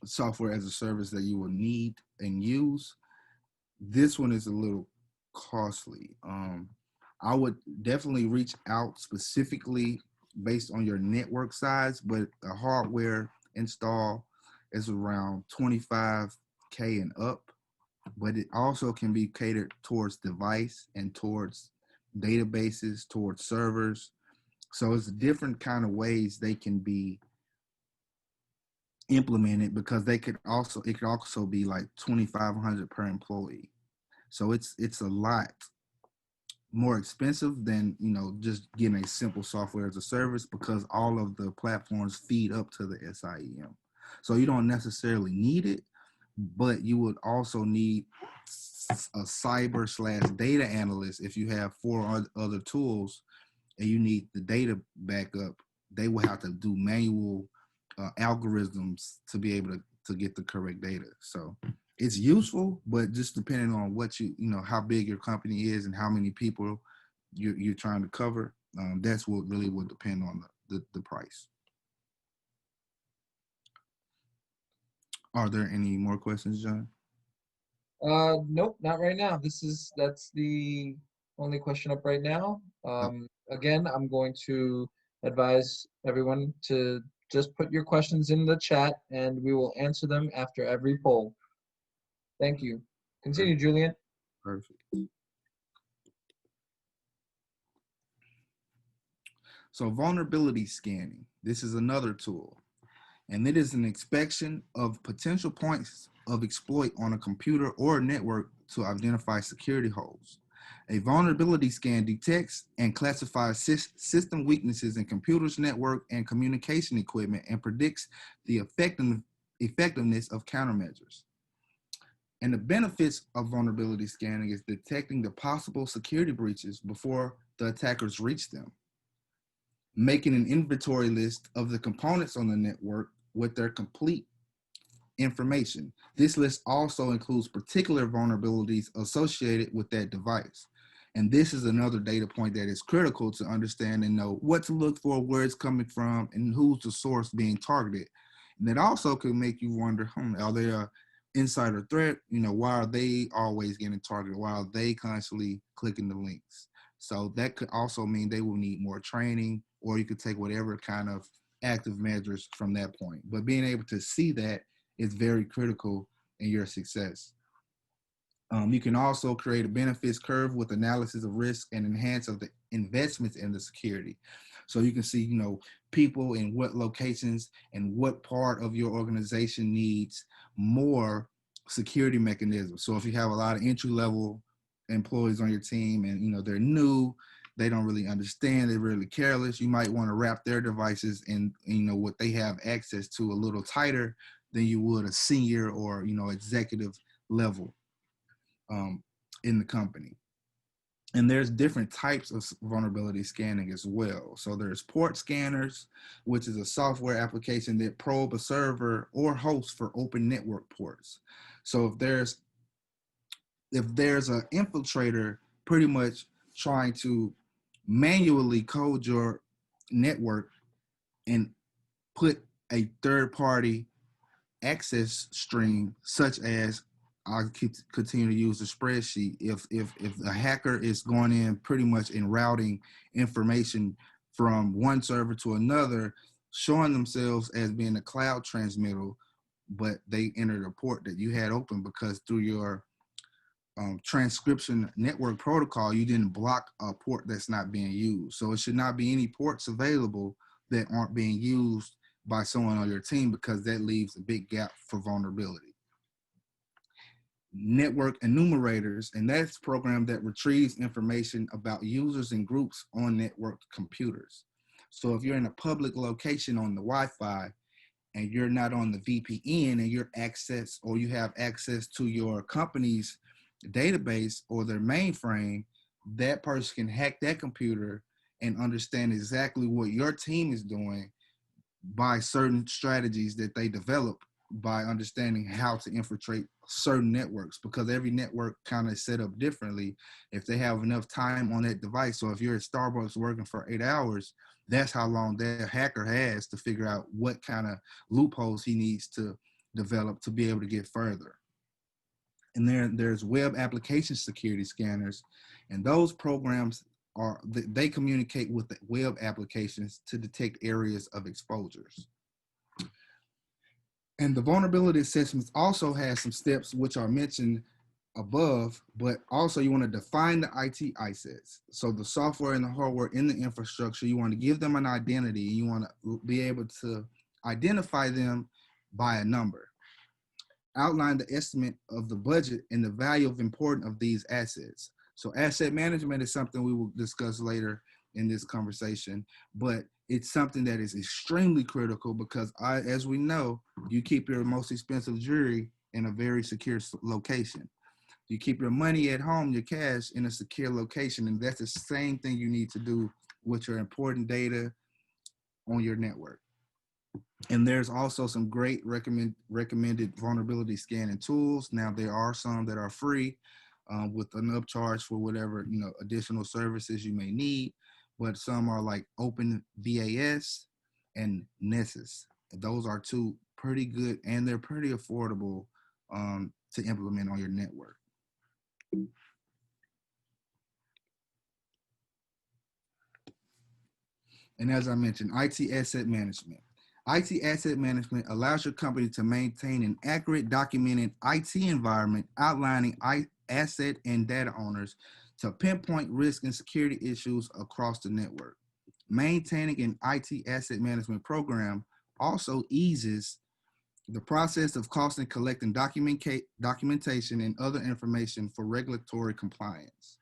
S1: software as a service that you will need and use, this one is a little costly. I would definitely reach out specifically based on your network size, but the hardware install is around 25K and up, but it also can be catered towards device and towards databases, towards servers. So it's different kind of ways they can be implemented, because it could also be like 2,500 per employee. So it's a lot more expensive than, just getting a simple software as a service, because all of the platforms feed up to the SIEM. So you don't necessarily need it, but you would also need a cyber/data analyst. If you have 4 other tools and you need the data backup, they will have to do manual algorithms to be able to get the correct data. So it's useful, but just depending on what how big your company is and how many people you're trying to cover, that's what really would depend on the price. Are there any more questions, John?
S2: Nope, not right now. That's the only question up right now. Again, I'm going to advise everyone to just put your questions in the chat and we will answer them after every poll. Thank you. Continue, Julian.
S1: Perfect. So vulnerability scanning, this is another tool, and it is an inspection of potential points of exploit on a computer or a network to identify security holes. A vulnerability scan detects and classifies system weaknesses in computers, network, and communication equipment and predicts the effectiveness of countermeasures. And the benefits of vulnerability scanning is detecting the possible security breaches before the attackers reach them, making an inventory list of the components on the network with their complete information. This list also includes particular vulnerabilities associated with that device. And this is another data point that is critical to understand and know what to look for, where it's coming from, and who's the source being targeted. And it also could make you wonder, are they a insider threat? Why are they always getting targeted? Why are they constantly clicking the links? So that could also mean they will need more training, or you could take whatever kind of active measures from that point. But being able to see that is very critical in your success. You can also create a benefits curve with analysis of risk and enhance of the investments in the security. So you can see, people in what locations and what part of your organization needs more security mechanisms. So if you have a lot of entry level employees on your team and, they're new, they don't really understand, they're really careless, you might want to wrap their devices in, what they have access to a little tighter than you would a senior or, executive level in the company. And there's different types of vulnerability scanning as well. So there's port scanners, which is a software application that probe a server or host for open network ports. So if there's an infiltrator pretty much trying to manually code your network and put a third party access stream, such as I'll continue to use the spreadsheet. If a hacker is going in pretty much and routing information from one server to another, showing themselves as being a cloud transmitter, but they entered a port that you had open because through your transcription network protocol, you didn't block a port that's not being used. So it should not be any ports available that aren't being used by someone on your team, because that leaves a big gap for vulnerability. Network enumerators, and that's a program that retrieves information about users and groups on network computers. So if you're in a public location on the Wi-Fi and you're not on the VPN and you have access to your company's database or their mainframe, that person can hack that computer and understand exactly what your team is doing by certain strategies that they develop by understanding how to infiltrate certain networks, because every network kind of set up differently. If they have enough time on that device, so if you're at Starbucks working for 8 hours, that's how long that hacker has to figure out what kind of loopholes he needs to develop to be able to get further. And there's web application security scanners, and those programs they communicate with the web applications to detect areas of exposures. And the vulnerability assessments also has some steps which are mentioned above, but also you want to define the IT assets. So the software and the hardware in the infrastructure, you want to give them an identity. You want to be able to identify them by a number. Outline the estimate of the budget and the value of importance of these assets. So asset management is something we will discuss later in this conversation, but it's something that is extremely critical because as we know, you keep your most expensive jewelry in a very secure location. You keep your money at home, your cash, in a secure location, and that's the same thing you need to do with your important data on your network. And there's also some great recommended vulnerability scanning tools. Now, there are some that are free with an upcharge for whatever additional services you may need, but some are like OpenVAS and Nessus. Those are two pretty good, and they're pretty affordable to implement on your network. And as I mentioned, IT asset management. IT asset management allows your company to maintain an accurate, documented IT environment outlining asset and data owners to pinpoint risk and security issues across the network. Maintaining an IT asset management program also eases the process of costing and collecting documentation and other information for regulatory compliance.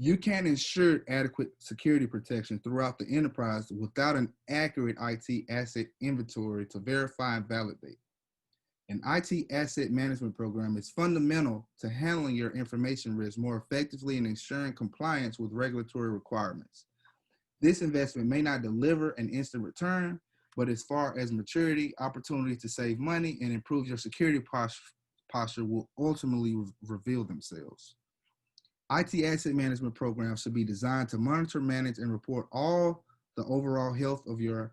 S1: You can't ensure adequate security protection throughout the enterprise without an accurate IT asset inventory to verify and validate. An IT asset management program is fundamental to handling your information risk more effectively and ensuring compliance with regulatory requirements. This investment may not deliver an instant return, but as far as maturity, opportunity to save money, and improve your security posture will ultimately reveal themselves. IT asset management programs should be designed to monitor, manage, and report all the overall health of your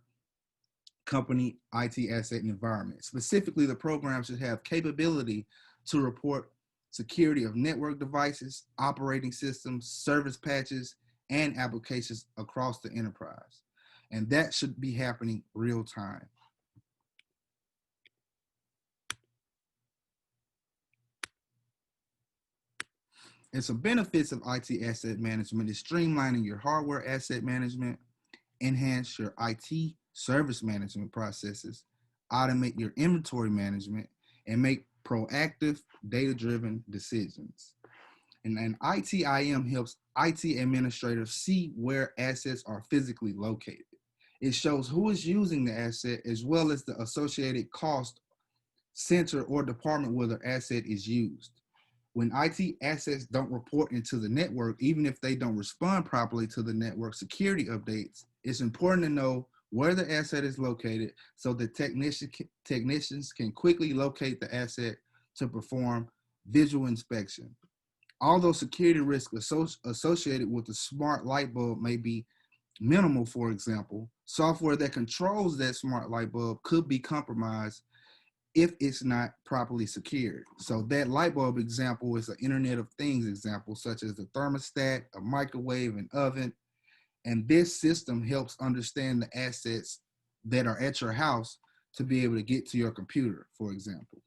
S1: company IT asset environment. Specifically, the program should have capability to report security of network devices, operating systems, service patches, and applications across the enterprise. And that should be happening real time. And some benefits of IT asset management is streamlining your hardware asset management, enhance your IT service management processes, automate your inventory management, and make proactive data-driven decisions. And an ITIM helps IT administrators see where assets are physically located. It shows who is using the asset as well as the associated cost, center, or department where the asset is used. When IT assets don't report into the network, even if they don't respond properly to the network security updates, it's important to know where the asset is located so that technicians can quickly locate the asset to perform visual inspection. Although security risk associated with the smart light bulb may be minimal, for example, software that controls that smart light bulb could be compromised if it's not properly secured. So that light bulb example is an Internet of Things example, such as the thermostat, a microwave, an oven. And this system helps understand the assets that are at your house to be able to get to your computer, for example.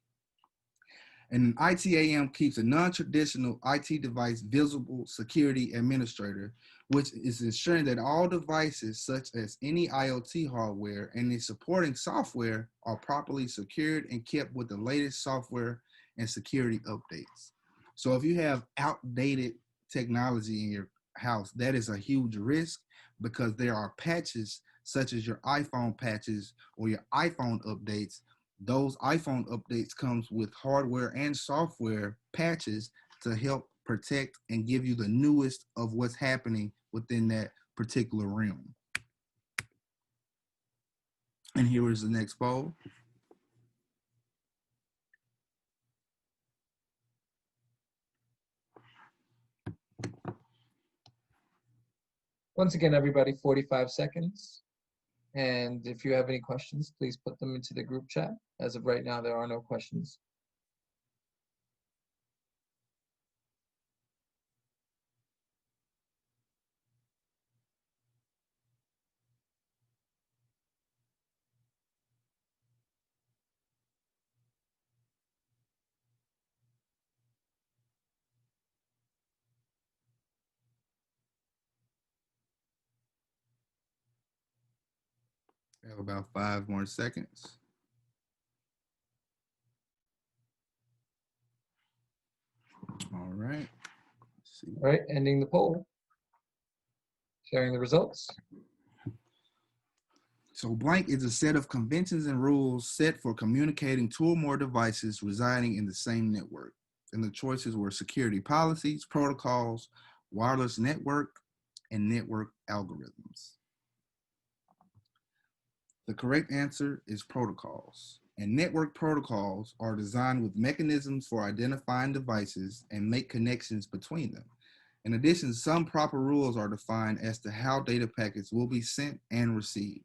S1: And an ITAM keeps a non-traditional IT device visible security administrator, which is ensuring that all devices, such as any IoT hardware and its supporting software, are properly secured and kept with the latest software and security updates. So if you have outdated technology in your house, that is a huge risk because there are patches such as your iPhone patches or your iPhone updates. Those iPhone updates comes with hardware and software patches to help protect and give you the newest of what's happening within that particular realm. And here is the next poll.
S2: Once again, everybody, 45 seconds. And if you have any questions, please put them into the group chat. As of right now, there are no questions.
S1: We have about 5 more seconds. All right. Let's see.
S2: All right, ending the poll. Sharing the results.
S1: So blank is a set of conventions and rules set for communicating two or more devices residing in the same network. And the choices were security policies, protocols, wireless network, and network algorithms. The correct answer is protocols. And network protocols are designed with mechanisms for identifying devices and make connections between them. In addition, some proper rules are defined as to how data packets will be sent and received.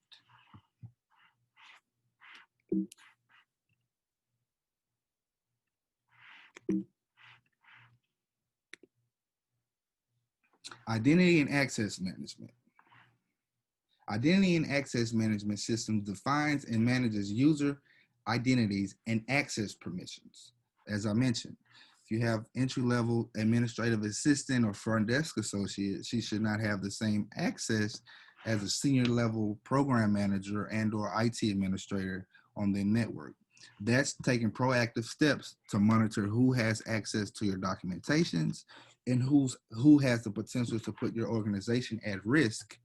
S1: Identity and access management. Identity and access management system defines and manages user identities and access permissions. As I mentioned, if you have entry-level administrative assistant or front desk associate, she should not have the same access as a senior level program manager and or IT administrator on the network. That's taking proactive steps to monitor who has access to your documentations, and who has the potential to put your organization at risk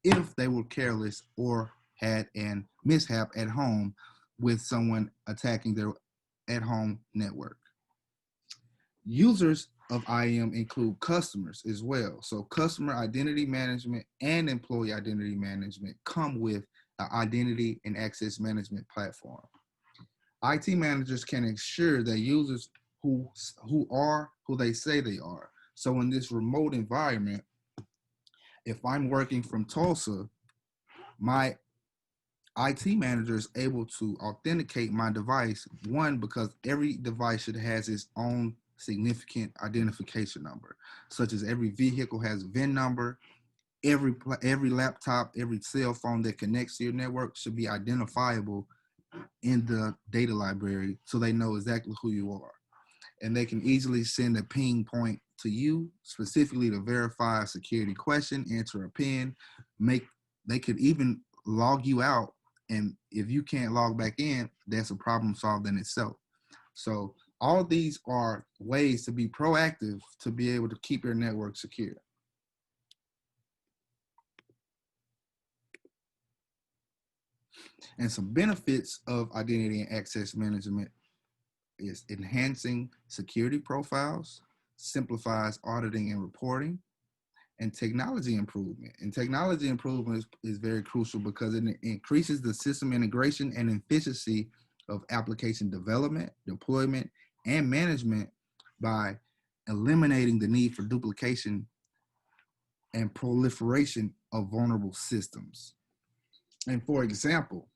S1: if they were careless or had an mishap at home with someone attacking their at-home network. Users of IAM include customers as well. So customer identity management and employee identity management come with an identity and access management platform. IT managers can ensure that users who are who they say they are. So in this remote environment, if I'm working from Tulsa, my IT manager is able to authenticate my device, one, because every device should has its own significant identification number, such as every vehicle has a VIN number, every laptop, every cell phone that connects to your network should be identifiable in the data library so they know exactly who you are. And they can easily send a ping point to you specifically to verify a security question, enter a PIN, they could even log you out. And if you can't log back in, that's a problem solved in itself. So all these are ways to be proactive to be able to keep your network secure. And some benefits of identity and access management is enhancing security profiles, simplifies auditing and reporting, and technology improvement. And technology improvement is very crucial because it increases the system integration and efficiency of application development, deployment, and management by eliminating the need for duplication and proliferation of vulnerable systems. And for example,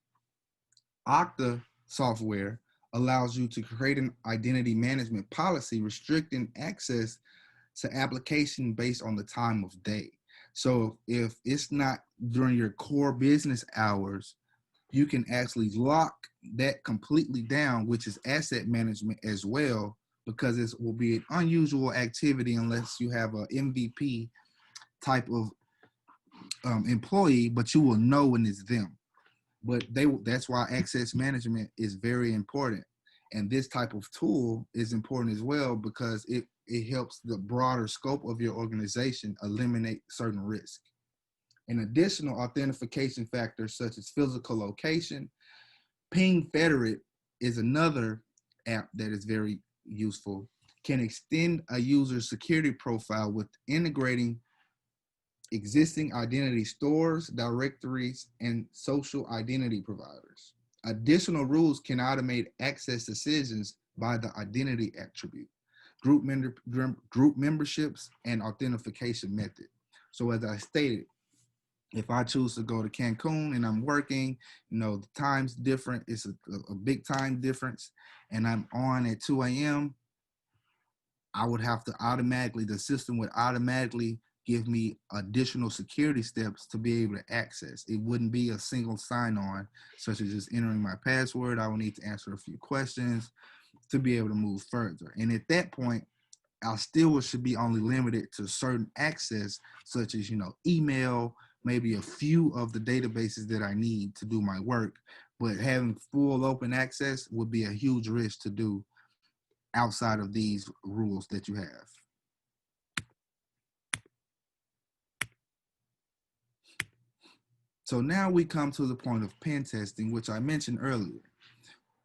S1: Okta software allows you to create an identity management policy restricting access to application based on the time of day. So if it's not during your core business hours, you can actually lock that completely down, which is asset management as well, because it will be an unusual activity unless you have a MVP type of employee, but you will know when it's them. But that's why access management is very important. And this type of tool is important as well because it helps the broader scope of your organization eliminate certain risk. An additional authentication factors such as physical location, Ping Federate is another app that is very useful, can extend a user's security profile with integrating existing identity stores, directories, and social identity providers. Additional rules can automate access decisions by the identity attribute, group memberships, and authentication method. So as I stated, if I choose to go to Cancun and I'm working, the time's different. It's a big time difference, and I'm on at 2 a.m. I would have to the system would automatically give me additional security steps to be able to access. It wouldn't be a single sign-on, such as just entering my password. I will need to answer a few questions to be able to move further. And at that point, I still should be only limited to certain access, such as, email, maybe a few of the databases that I need to do my work. But having full open access would be a huge risk to do outside of these rules that you have. So now we come to the point of pen testing, which I mentioned earlier.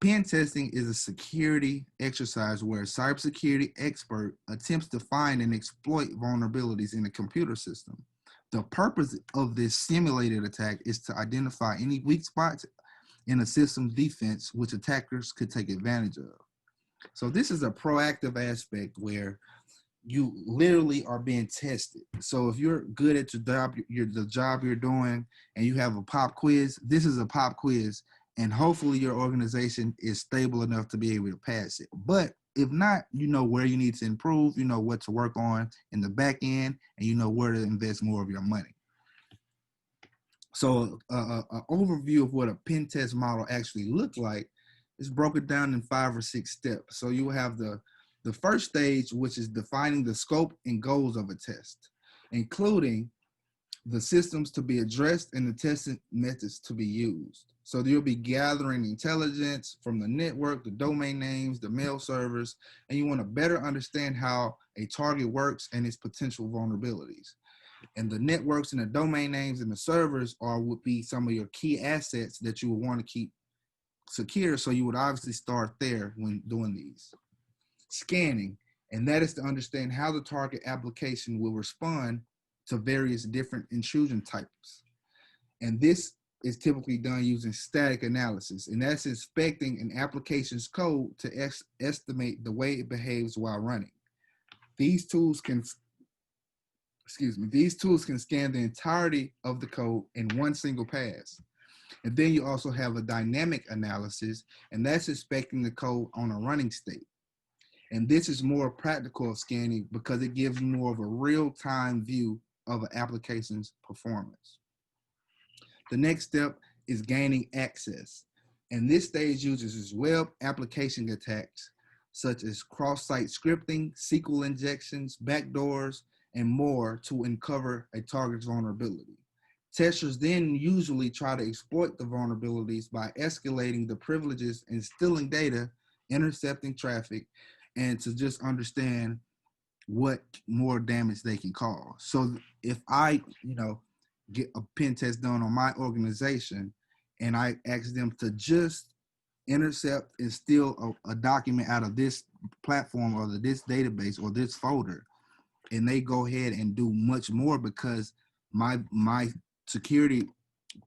S1: Pen testing is a security exercise where a cybersecurity expert attempts to find and exploit vulnerabilities in a computer system. The purpose of this simulated attack is to identify any weak spots in a system defense which attackers could take advantage of. So this is a proactive aspect where you literally are being tested. So if you're good at the job you're doing, and you have a pop quiz, this is a pop quiz, and hopefully your organization is stable enough to be able to pass it. But if not, you know where you need to improve, you know what to work on in the back end, and you know where to invest more of your money. So an overview of what a pen test model actually looks like is broken down in 5 or 6 steps. So you have the first stage, which is defining the scope and goals of a test, including the systems to be addressed, and the testing methods to be used. So you'll be gathering intelligence from the network, the domain names, the mail servers, and you want to better understand how a target works and its potential vulnerabilities. And the networks and the domain names and the servers would be some of your key assets that you would want to keep secure. So you would obviously start there when doing these. Scanning, and that is to understand how the target application will respond to various different intrusion types. And this is typically done using static analysis, and that's inspecting an application's code to estimate the way it behaves while running. These tools can scan the entirety of the code in one single pass. And then you also have a dynamic analysis, and that's inspecting the code on a running state. And this is more practical of scanning because it gives more of a real-time view of an application's performance. The next step is gaining access. And this stage uses web application attacks, such as cross-site scripting, SQL injections, backdoors, and more to uncover a target's vulnerability. Testers then usually try to exploit the vulnerabilities by escalating the privileges and stealing data, intercepting traffic, and to just understand what more damage they can cause. So if I, get a pen test done on my organization and I ask them to just intercept and steal a document out of this platform or this database or this folder, and they go ahead and do much more because my security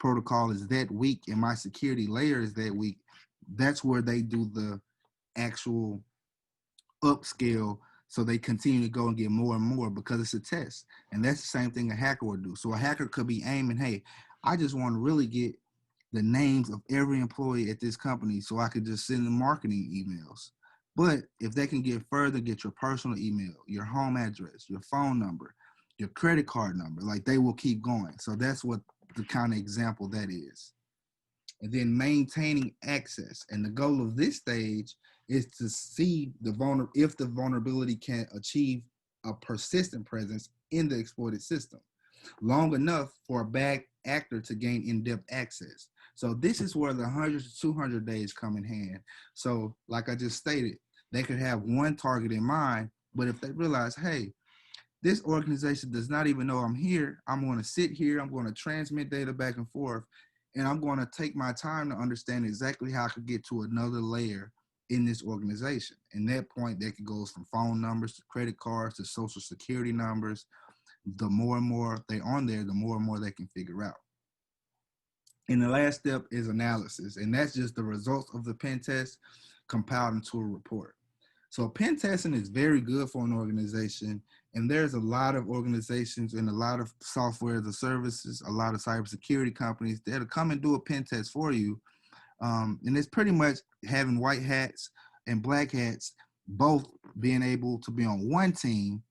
S1: protocol is that weak and my security layer is that weak, that's where they do the actual upscale. So they continue to go and get more and more because it's a test. And that's the same thing a hacker would do. So a hacker could be aiming, hey, I just want to really get the names of every employee at this company so I could just send them marketing emails. But if they can get further, get your personal email, your home address, your phone number, your credit card number, like they will keep going. So that's what the kind of example that is. And then maintaining access. And the goal of this stage is to see if the vulnerability can achieve a persistent presence in the exploited system long enough for a bad actor to gain in-depth access. So this is where the 100 to 200 days come in hand. So like I just stated, they could have one target in mind, but if they realize, hey, this organization does not even know I'm here, I'm going to sit here, I'm going to transmit data back and forth, and I'm going to take my time to understand exactly how I could get to another layer in this organization. And that point, that go from phone numbers to credit cards to social security numbers. The more and more they're on there, the more and more they can figure out. And the last step is analysis. And that's just the results of the pen test compiled into a report. So pen testing is very good for an organization. And there's a lot of organizations and a lot of software as a services, a lot of cybersecurity companies that'll come and do a pen test for you. And it's pretty much having white hats and black hats, both being able to be on one team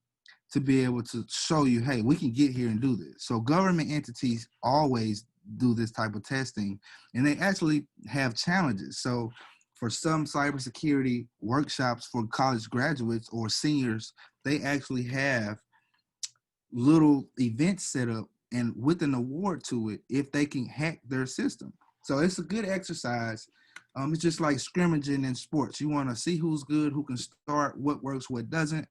S1: to be able to show you, hey, we can get here and do this. So government entities always do this type of testing, and they actually have challenges. So for some cybersecurity workshops for college graduates or seniors, they actually have little events set up and with an award to it if they can hack their system. So it's a good exercise. It's just like scrimmaging in sports. You want to see who's good, who can start, what works, what doesn't.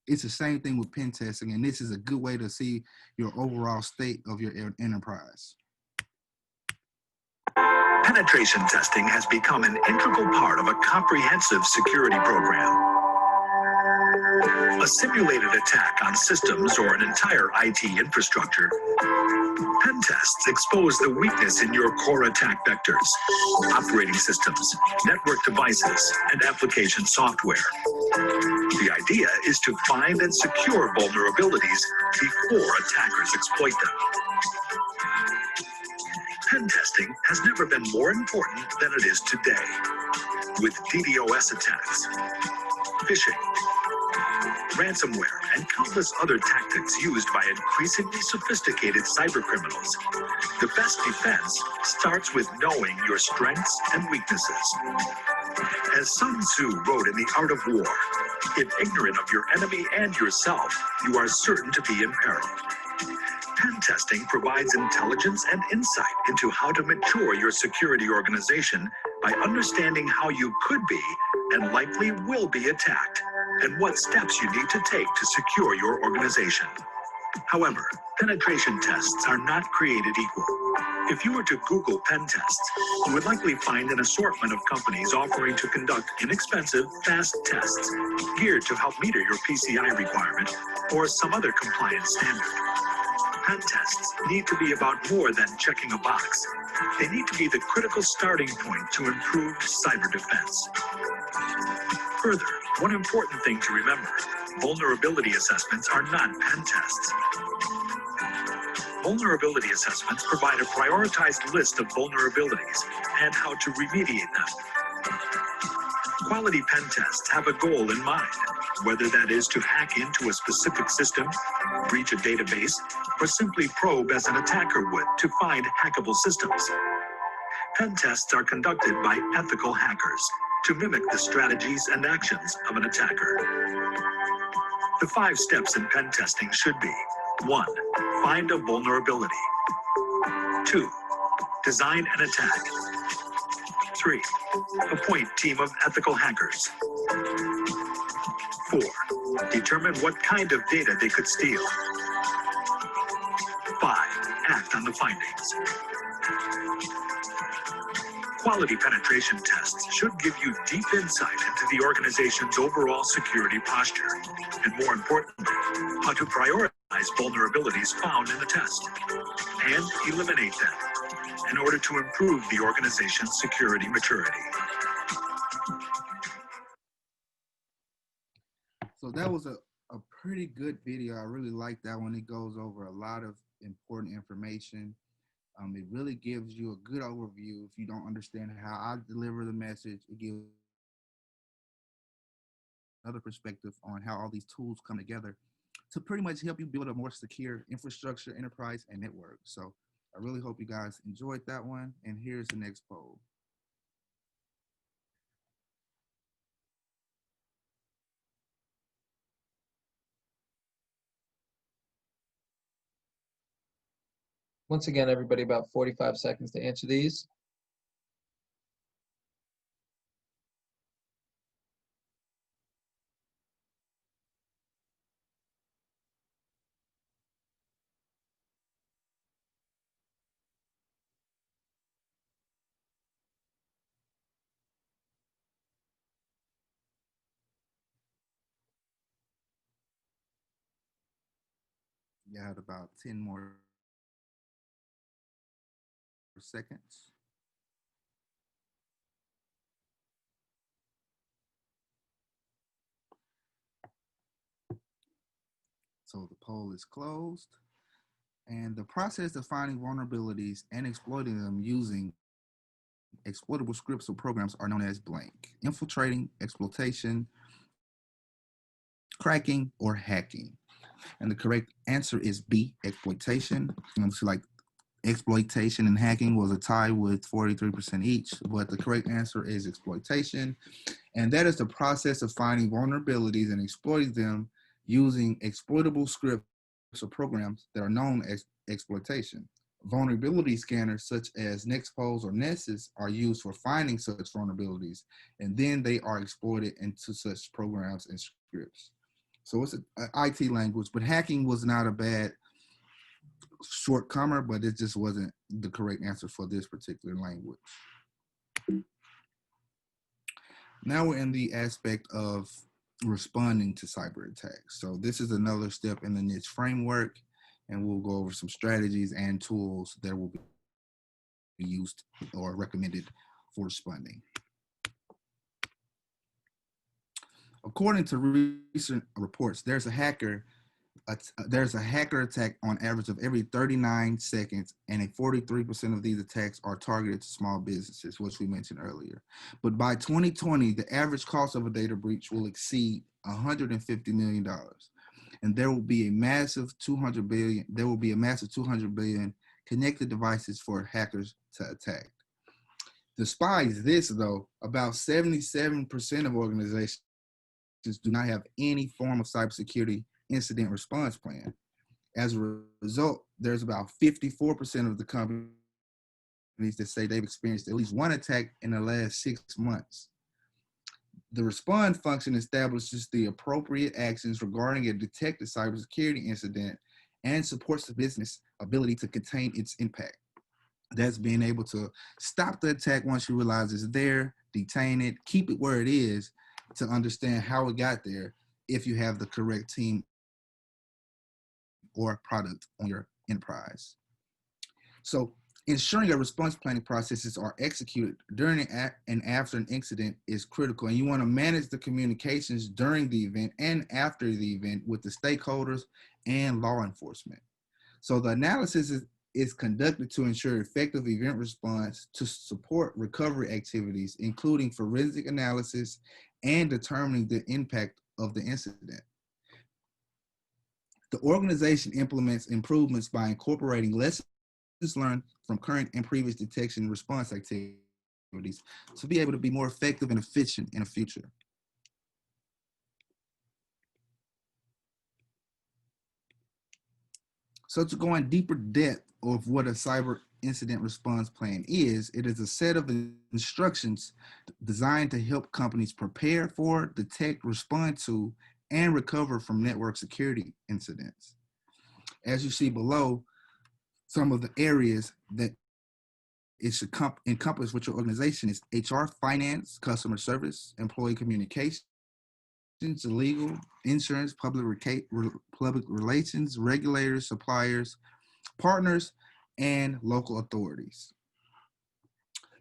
S1: It's the same thing with pen testing, and this is a good way to see your overall state of your enterprise.
S4: Penetration testing has become an integral part of a comprehensive security program. A simulated attack on systems or an entire IT infrastructure. Pen tests expose the weakness in your core attack vectors, operating systems, network devices, and application software. The idea is to find and secure vulnerabilities before attackers exploit them. Pen testing has never been more important than it is today. With DDoS attacks, phishing, ransomware, and countless other tactics used by increasingly sophisticated cybercriminals, the best defense starts with knowing your strengths and weaknesses. As Sun Tzu wrote in The Art of War, if ignorant of your enemy and yourself, you are certain to be imperiled. Pen testing provides intelligence and insight into how to mature your security organization by understanding how you could be and likely will be attacked, and what steps you need to take to secure your organization. However, penetration tests are not created equal. If you were to Google pen tests, you would likely find an assortment of companies offering to conduct inexpensive, fast tests geared to help meet your PCI requirement or some other compliance standard. Pen tests need to be about more than checking a box. They need to be the critical starting point to improved cyber defense. Further, one important thing to remember, vulnerability assessments are not pen tests. Vulnerability assessments provide a prioritized list of vulnerabilities and how to remediate them. Quality pen tests have a goal in mind, whether that is to hack into a specific system, breach a database, or simply probe as an attacker would to find hackable systems. Pen tests are conducted by ethical hackers to mimic the strategies and actions of an attacker. The 5 steps in pen testing should be: 1. Find a vulnerability. 2. Design an attack. 3. Appoint team of ethical hackers. 4. Determine what kind of data they could steal. 5. Act on the findings. Quality penetration tests should give you deep insight into the organization's overall security posture, and more importantly, how to prioritize vulnerabilities found in the test and eliminate them in order to improve the organization's security maturity.
S1: So that was a pretty good video. I really like that one. It goes over a lot of important information. It really gives you a good overview. If you don't understand how I deliver the message, it gives another perspective on how all these tools come together to pretty much help you build a more secure infrastructure, enterprise, and network. So I really hope you guys enjoyed that one. And here's the next poll.
S2: Once again, everybody, about 45 seconds to answer these.
S1: You had about 10 more seconds. So the poll is closed. And the process of finding vulnerabilities and exploiting them using exploitable scripts or programs are known as blank: infiltrating, exploitation, cracking, or hacking. And the correct answer is B, exploitation. So like exploitation and hacking was a tie with 43% each, but the correct answer is exploitation. And that is the process of finding vulnerabilities and exploiting them using exploitable scripts or programs that are known as exploitation. Vulnerability scanners such as Nexpose or Nessus are used for finding such vulnerabilities, and then they are exploited into such programs and scripts. So it's an IT language, but hacking was not a bad shortcomer, but it just wasn't the correct answer for this particular language. Now we're in the aspect of responding to cyber attacks. So this is another step in the niche framework, and we'll go over some strategies and tools that will be used or recommended for responding. According to recent reports, there's a hacker attack on average of every 39 seconds, and 43% of these attacks are targeted to small businesses, which we mentioned earlier. But by 2020, the average cost of a data breach will exceed $150 million, and there will be a massive 200 billion connected devices for hackers to attack. Despite this, though, about 77% of organizations do not have any form of cybersecurity incident response plan. As a result, there's about 54% of the companies that say they've experienced at least one attack in the last 6 months. The respond function establishes the appropriate actions regarding a detected cybersecurity incident and supports the business ability to contain its impact. That's being able to stop the attack once you realize it's there, detain it, keep it where it is to understand how it got there if you have the correct team or product on your enterprise. So ensuring your response planning processes are executed during and after an incident is critical. And you want to manage the communications during the event and after the event with the stakeholders and law enforcement. So the analysis is conducted to ensure effective event response to support recovery activities, including forensic analysis and determining the impact of the incident. The organization implements improvements by incorporating lessons learned from current and previous detection and response activities to be able to be more effective and efficient in the future. So to go in deeper depth of what a cyber incident response plan is, it is a set of instructions designed to help companies prepare for, detect, respond to, and recover from network security incidents. As you see below, some of the areas that it should encompass with your organization is HR, finance, customer service, employee communications, legal, insurance, public relations, regulators, suppliers, partners, and local authorities.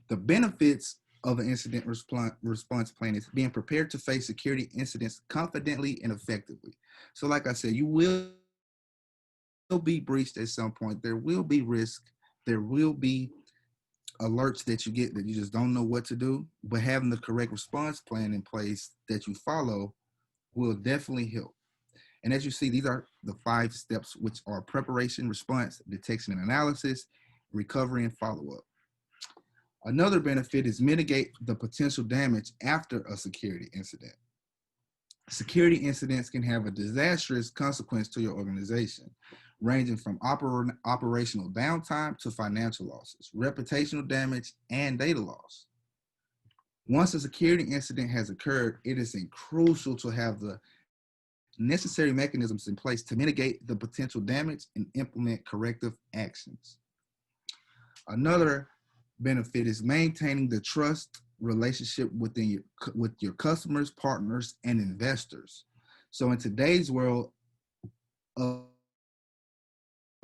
S1: The benefits of an incident response plan is being prepared to face security incidents confidently and effectively. So like I said, you will be breached at some point. There will be risk. There will be alerts that you get that you just don't know what to do, but having the correct response plan in place that you follow will definitely help. And as you see, these are the 5 steps, which are preparation, response, detection and analysis, recovery, and follow-up. Another benefit is mitigate the potential damage after a security incident. Security incidents can have a disastrous consequence to your organization, ranging from operational downtime to financial losses, reputational damage, and data loss. Once a security incident has occurred, it is crucial to have the necessary mechanisms in place to mitigate the potential damage and implement corrective actions. Another benefit is maintaining the trust relationship with your customers, partners, and investors. So in today's world of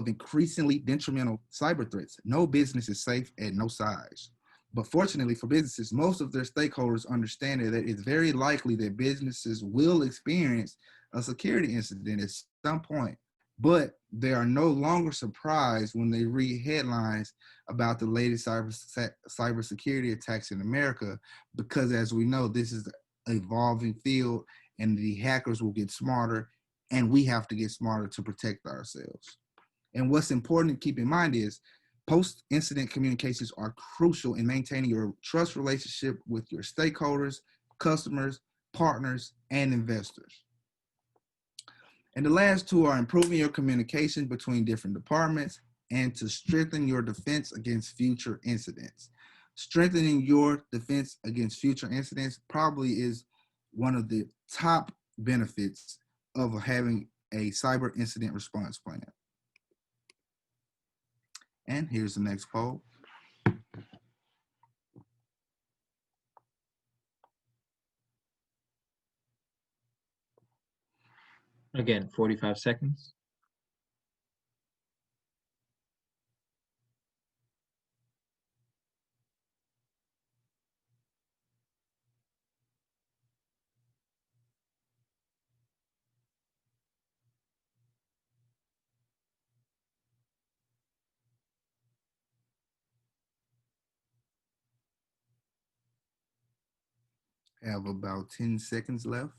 S1: increasingly detrimental cyber threats, no business is safe at no size. But fortunately for businesses, most of their stakeholders understand that it's very likely that businesses will experience a security incident at some point, but they are no longer surprised when they read headlines about the latest cybersecurity attacks in America, because as we know, this is an evolving field and the hackers will get smarter and we have to get smarter to protect ourselves. And what's important to keep in mind is post-incident communications are crucial in maintaining your trust relationship with your stakeholders, customers, partners, and investors. And the last 2 are improving your communication between different departments and to strengthen your defense against future incidents. Strengthening your defense against future incidents probably is one of the top benefits of having a cyber incident response plan. And here's the next poll.
S2: Again, 45 seconds.
S1: Have about 10 seconds left.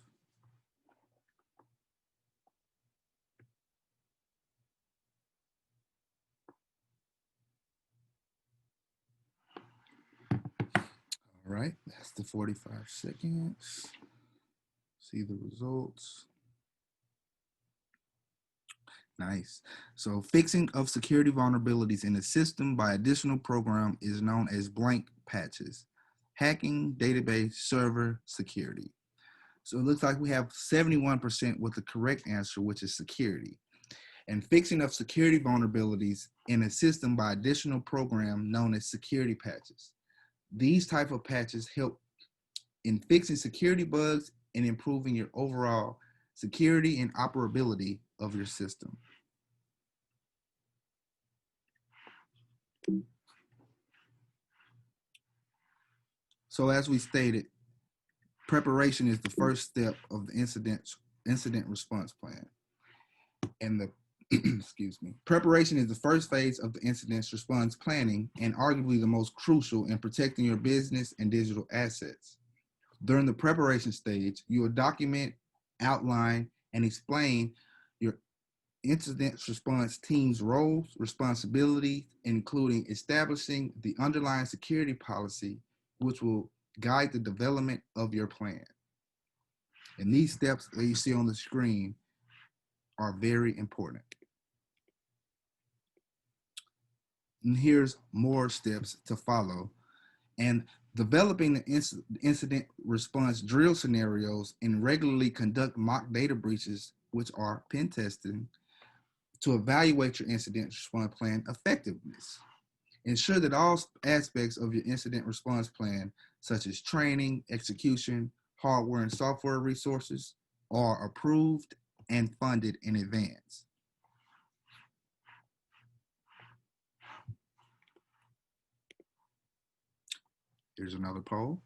S1: All right, that's the 45 seconds. See the results. Nice. So fixing of security vulnerabilities in the system by additional program is known as blank patches. Hacking database server security. So it looks like we have 71% with the correct answer, which is security. And fixing of security vulnerabilities in a system by additional program known as security patches. These type of patches help in fixing security bugs and improving your overall security and operability of your system. So as we stated, preparation is the first step of the incident response plan. And the excuse me, preparation is the first phase of the incident response planning and arguably the most crucial in protecting your business and digital assets. During the preparation stage, you will document, outline, and explain your incident response team's roles, responsibilities, including establishing the underlying security policy, which will guide the development of your plan. And these steps that you see on the screen are very important. And here's more steps to follow. And developing the incident response drill scenarios and regularly conduct mock data breaches, which are pen testing, to evaluate your incident response plan effectiveness. Ensure that all aspects of your incident response plan, such as training, execution, hardware and software resources, are approved and funded in advance. Here's another poll.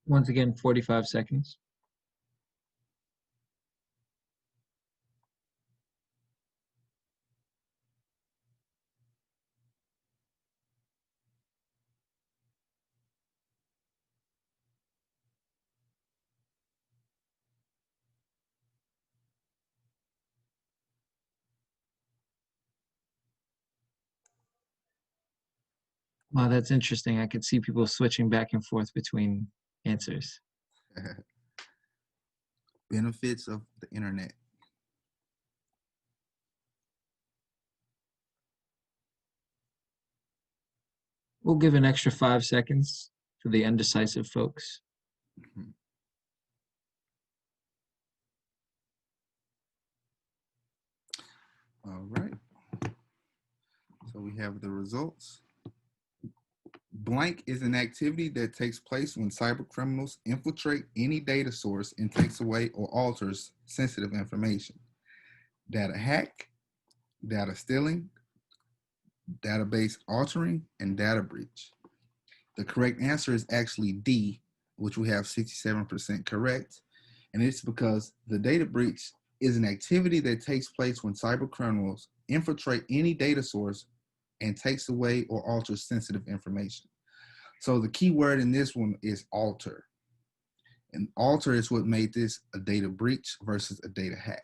S2: Once again, 45 seconds. Wow, that's interesting. I could see people switching back and forth between answers.
S1: Benefits of the internet.
S2: We'll give an extra 5 seconds for the undecisive folks.
S1: Mm-hmm. All right. So we have the results. Blank is an activity that takes place when cyber criminals infiltrate any data source and takes away or alters sensitive information. Data hack, data stealing, database altering, and data breach. The correct answer is actually D, which we have 67% correct. And it's because the data breach is an activity that takes place when cyber criminals infiltrate any data source and takes away or alters sensitive information. So the key word in this one is alter. And alter is what made this a data breach versus a data hack.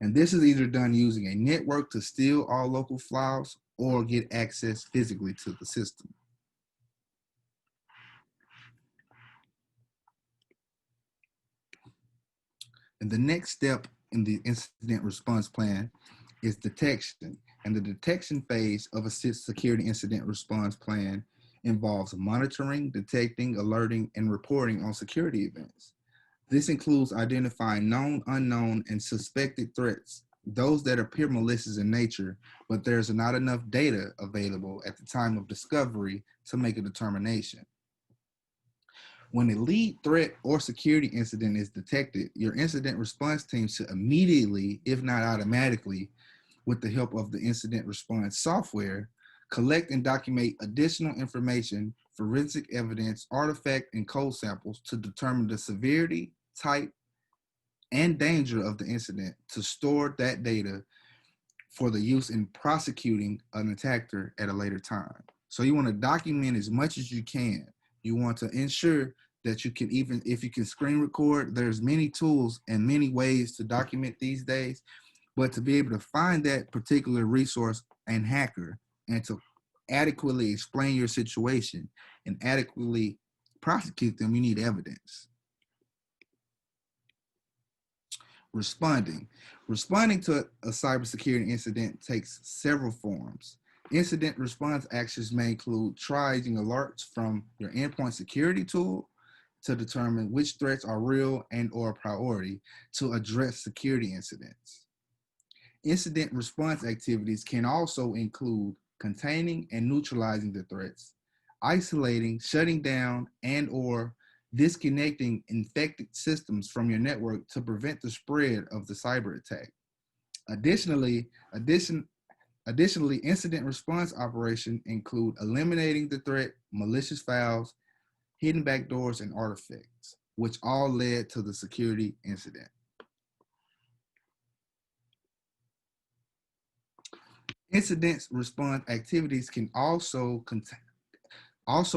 S1: And this is either done using a network to steal all local files or get access physically to the system. And the next step in the incident response plan is detection. And the detection phase of a security incident response plan involves monitoring, detecting, alerting, and reporting on security events. This includes identifying known, unknown, and suspected threats, those that appear malicious in nature, but there's not enough data available at the time of discovery to make a determination. When a lead threat or security incident is detected, your incident response team should immediately, if not automatically, with the help of the incident response software, collect and document additional information, forensic evidence, artifact, and code samples to determine the severity, type, and danger of the incident to store that data for the use in prosecuting an attacker at a later time. So you want to document as much as you can. You want to ensure that you can, even if you can screen record, there's many tools and many ways to document these days. But to be able to find that particular resource and hacker and to adequately explain your situation and adequately prosecute them, you need evidence. Responding. Responding to a cybersecurity incident takes several forms. Incident response actions may include triaging alerts from your endpoint security tool to determine which threats are real and or priority to address security incidents. Incident response activities can also include containing and neutralizing the threats, isolating, shutting down, and or disconnecting infected systems from your network to prevent the spread of the cyber attack. Additionally, incident response operations include eliminating the threat, malicious files, hidden backdoors, and artifacts, which all led to the security incident. Incident response activities can also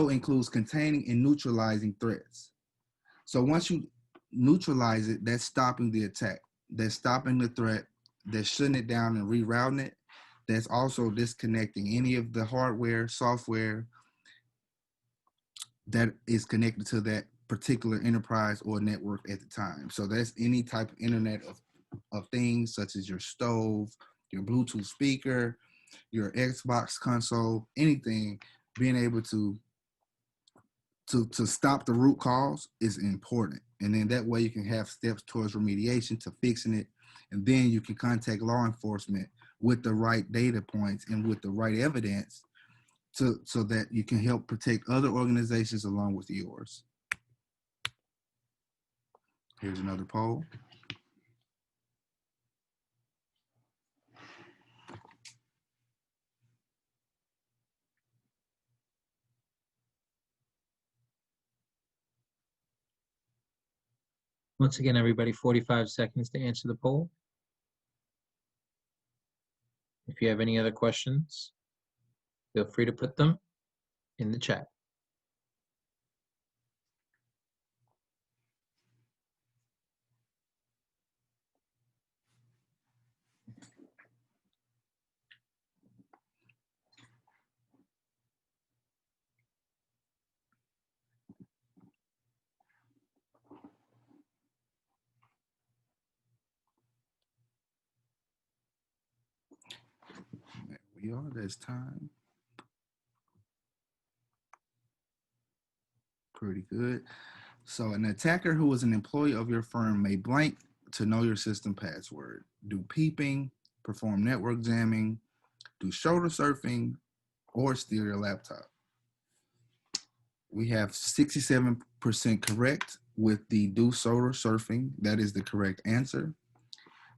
S1: includes containing and neutralizing threats. So once you neutralize it, that's stopping the attack, that's stopping the threat, that's shutting it down and rerouting it. That's also disconnecting any of the hardware, software that is connected to that particular enterprise or network at the time. So that's any type of internet of things such as your stove, your Bluetooth speaker, your Xbox console, anything, being able to stop the root cause is important. And then that way you can have steps towards remediation to fixing it. And then you can contact law enforcement with the right data points and with the right evidence so that you can help protect other organizations along with yours. Here's another poll.
S2: Once again, everybody, 45 seconds to answer the poll. If you have any other questions, feel free to put them in the chat.
S1: There we are, there's time. Pretty good. So an attacker who is an employee of your firm may blank to know your system password, do peeping, perform network jamming, do shoulder surfing, or steal your laptop. We have 67% correct with the do shoulder surfing. That is the correct answer.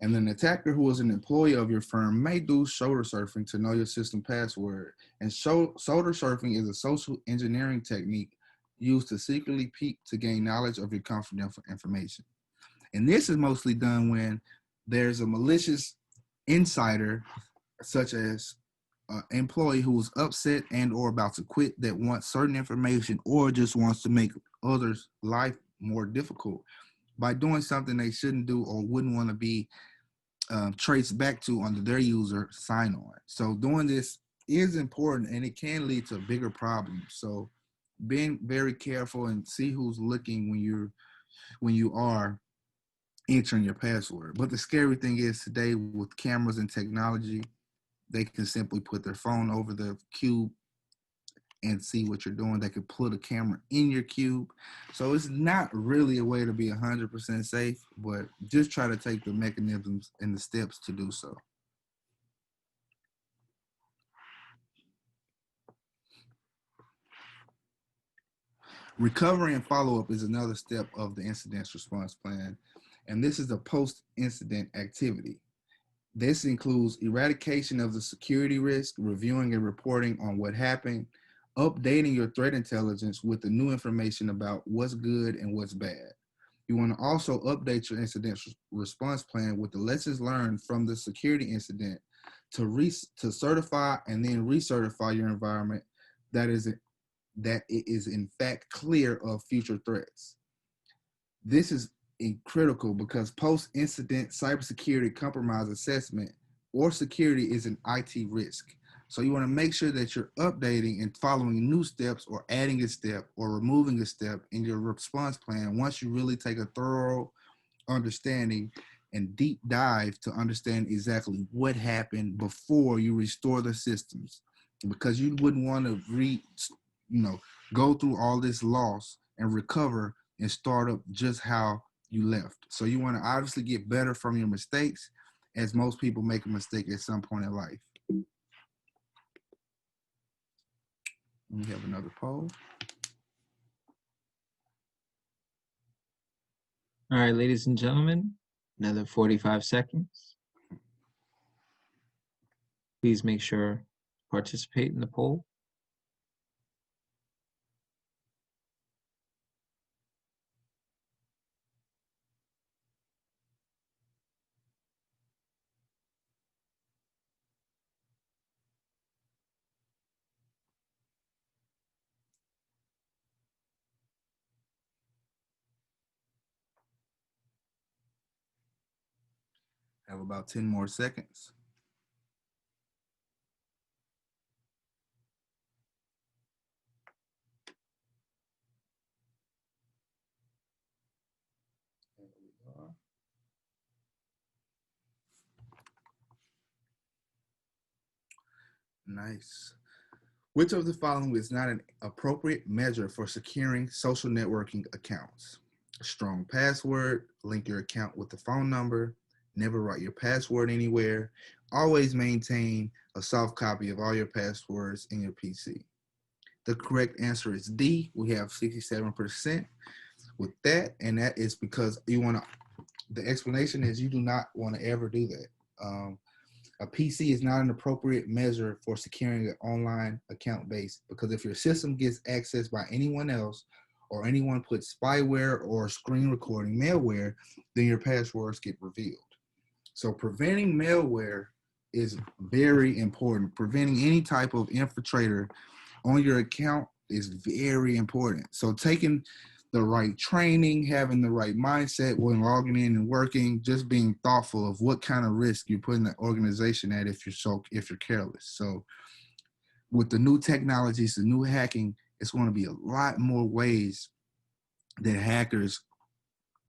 S1: And an attacker who is an employee of your firm may do shoulder surfing to know your system password. And shoulder surfing is a social engineering technique used to secretly peek to gain knowledge of your confidential information. And this is mostly done when there's a malicious insider, such as an employee who is upset and or about to quit that wants certain information or just wants to make others' life more difficult by doing something they shouldn't do or wouldn't want to be traced back to under their user sign-on. So doing this is important and it can lead to bigger problems. So being very careful and see who's looking when you are entering your password. But the scary thing is today with cameras and technology, they can simply put their phone over the cube and see what you're doing. They could put a camera in your cube. So it's not really a way to be 100% safe, but just try to take the mechanisms and the steps to do so. Recovery and follow-up is another step of the incident response plan, and this is a post-incident activity. This includes eradication of the security risk, reviewing and reporting on what happened, updating your threat intelligence with the new information about what's good and what's bad. You want to also update your incident response plan with the lessons learned from the security incident to certify and then recertify your environment that it is in fact clear of future threats. This is critical because post-incident cybersecurity compromise assessment or security is an IT risk. So you want to make sure that you're updating and following new steps or adding a step or removing a step in your response plan once you really take a thorough understanding and deep dive to understand exactly what happened before you restore the systems, because you wouldn't want to go through all this loss and recover and start up just how you left. So you want to obviously get better from your mistakes, as most people make a mistake at some point in life. We have another poll.
S2: All right, ladies and gentlemen, another 45 seconds. Please make sure to participate in the poll.
S1: Have about 10 more seconds. There we are. Nice. Which of the following is not an appropriate measure for securing social networking accounts? A strong password, link your account with the phone number, never write your password anywhere, always maintain a soft copy of all your passwords in your PC. The correct answer is D. We have 67% with that, and that is because you want to, the explanation is you do not want to ever do that. A PC is not an appropriate measure for securing an online account base, because if your system gets accessed by anyone else or anyone puts spyware or screen recording malware, then your passwords get revealed. So preventing malware is very important. Preventing any type of infiltrator on your account is very important. So taking the right training, having the right mindset when logging in and working, just being thoughtful of what kind of risk you're putting the organization at if you're careless. So with the new technologies, the new hacking, it's going to be a lot more ways that hackers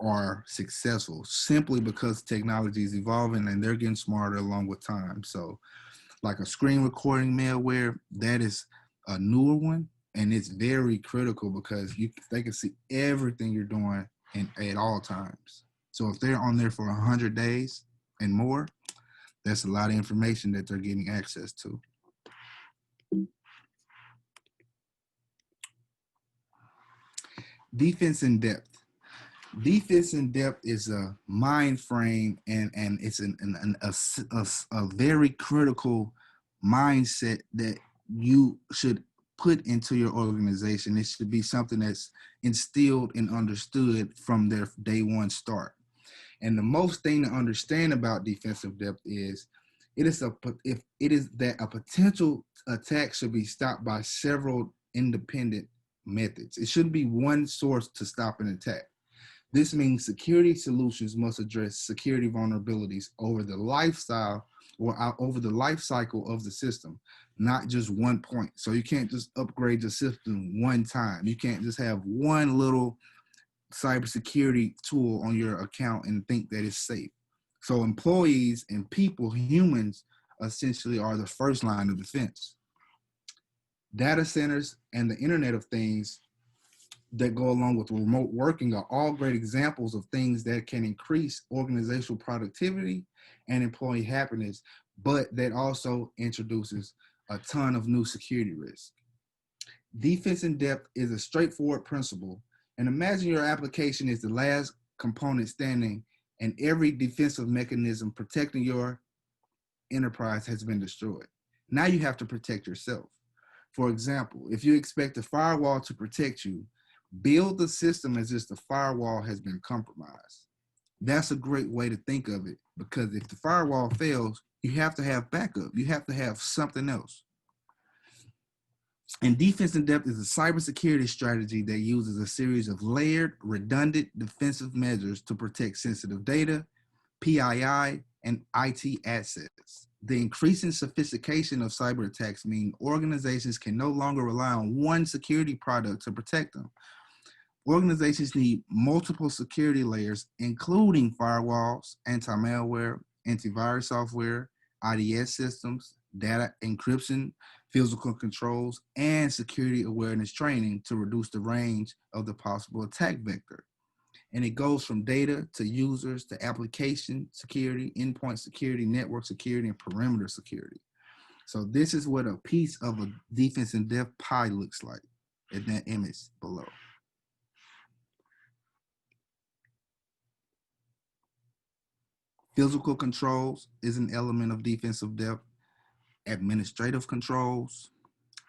S1: are successful, simply because technology is evolving and they're getting smarter along with time. So like a screen recording malware, that is a newer one. And it's very critical because they can see everything you're doing at all times. So if they're on there for 100 days and more, that's a lot of information that they're getting access to. Defense in depth. Defense in depth is a mind frame, and it's a very critical mindset that you should put into your organization. It should be something that's instilled and understood from their day one start. And the most thing to understand about defensive depth is that a potential attack should be stopped by several independent methods. It shouldn't be one source to stop an attack. This means security solutions must address security vulnerabilities over the lifestyle or over the life cycle of the system, not just one point. So you can't just upgrade the system one time. You can't just have one little cybersecurity tool on your account and think that it's safe. So employees and people, humans, essentially are the first line of defense. Data centers and the Internet of Things that go along with remote working are all great examples of things that can increase organizational productivity and employee happiness, but that also introduces a ton of new security risks. Defense in depth is a straightforward principle, and imagine your application is the last component standing and every defensive mechanism protecting your enterprise has been destroyed. Now you have to protect yourself. For example, if you expect a firewall to protect you, build the system as if the firewall has been compromised. That's a great way to think of it, because if the firewall fails, you have to have backup. You have to have something else. And defense in depth is a cybersecurity strategy that uses a series of layered, redundant defensive measures to protect sensitive data, PII, and IT assets. The increasing sophistication of cyber attacks mean organizations can no longer rely on one security product to protect them. Organizations need multiple security layers, including firewalls, anti-malware, antivirus software, IDS systems, data encryption, physical controls, and security awareness training to reduce the range of the possible attack vector. And it goes from data to users to application security, endpoint security, network security, and perimeter security. So this is what a piece of a defense in depth pie looks like in that image below. Physical controls is an element of defensive depth, administrative controls,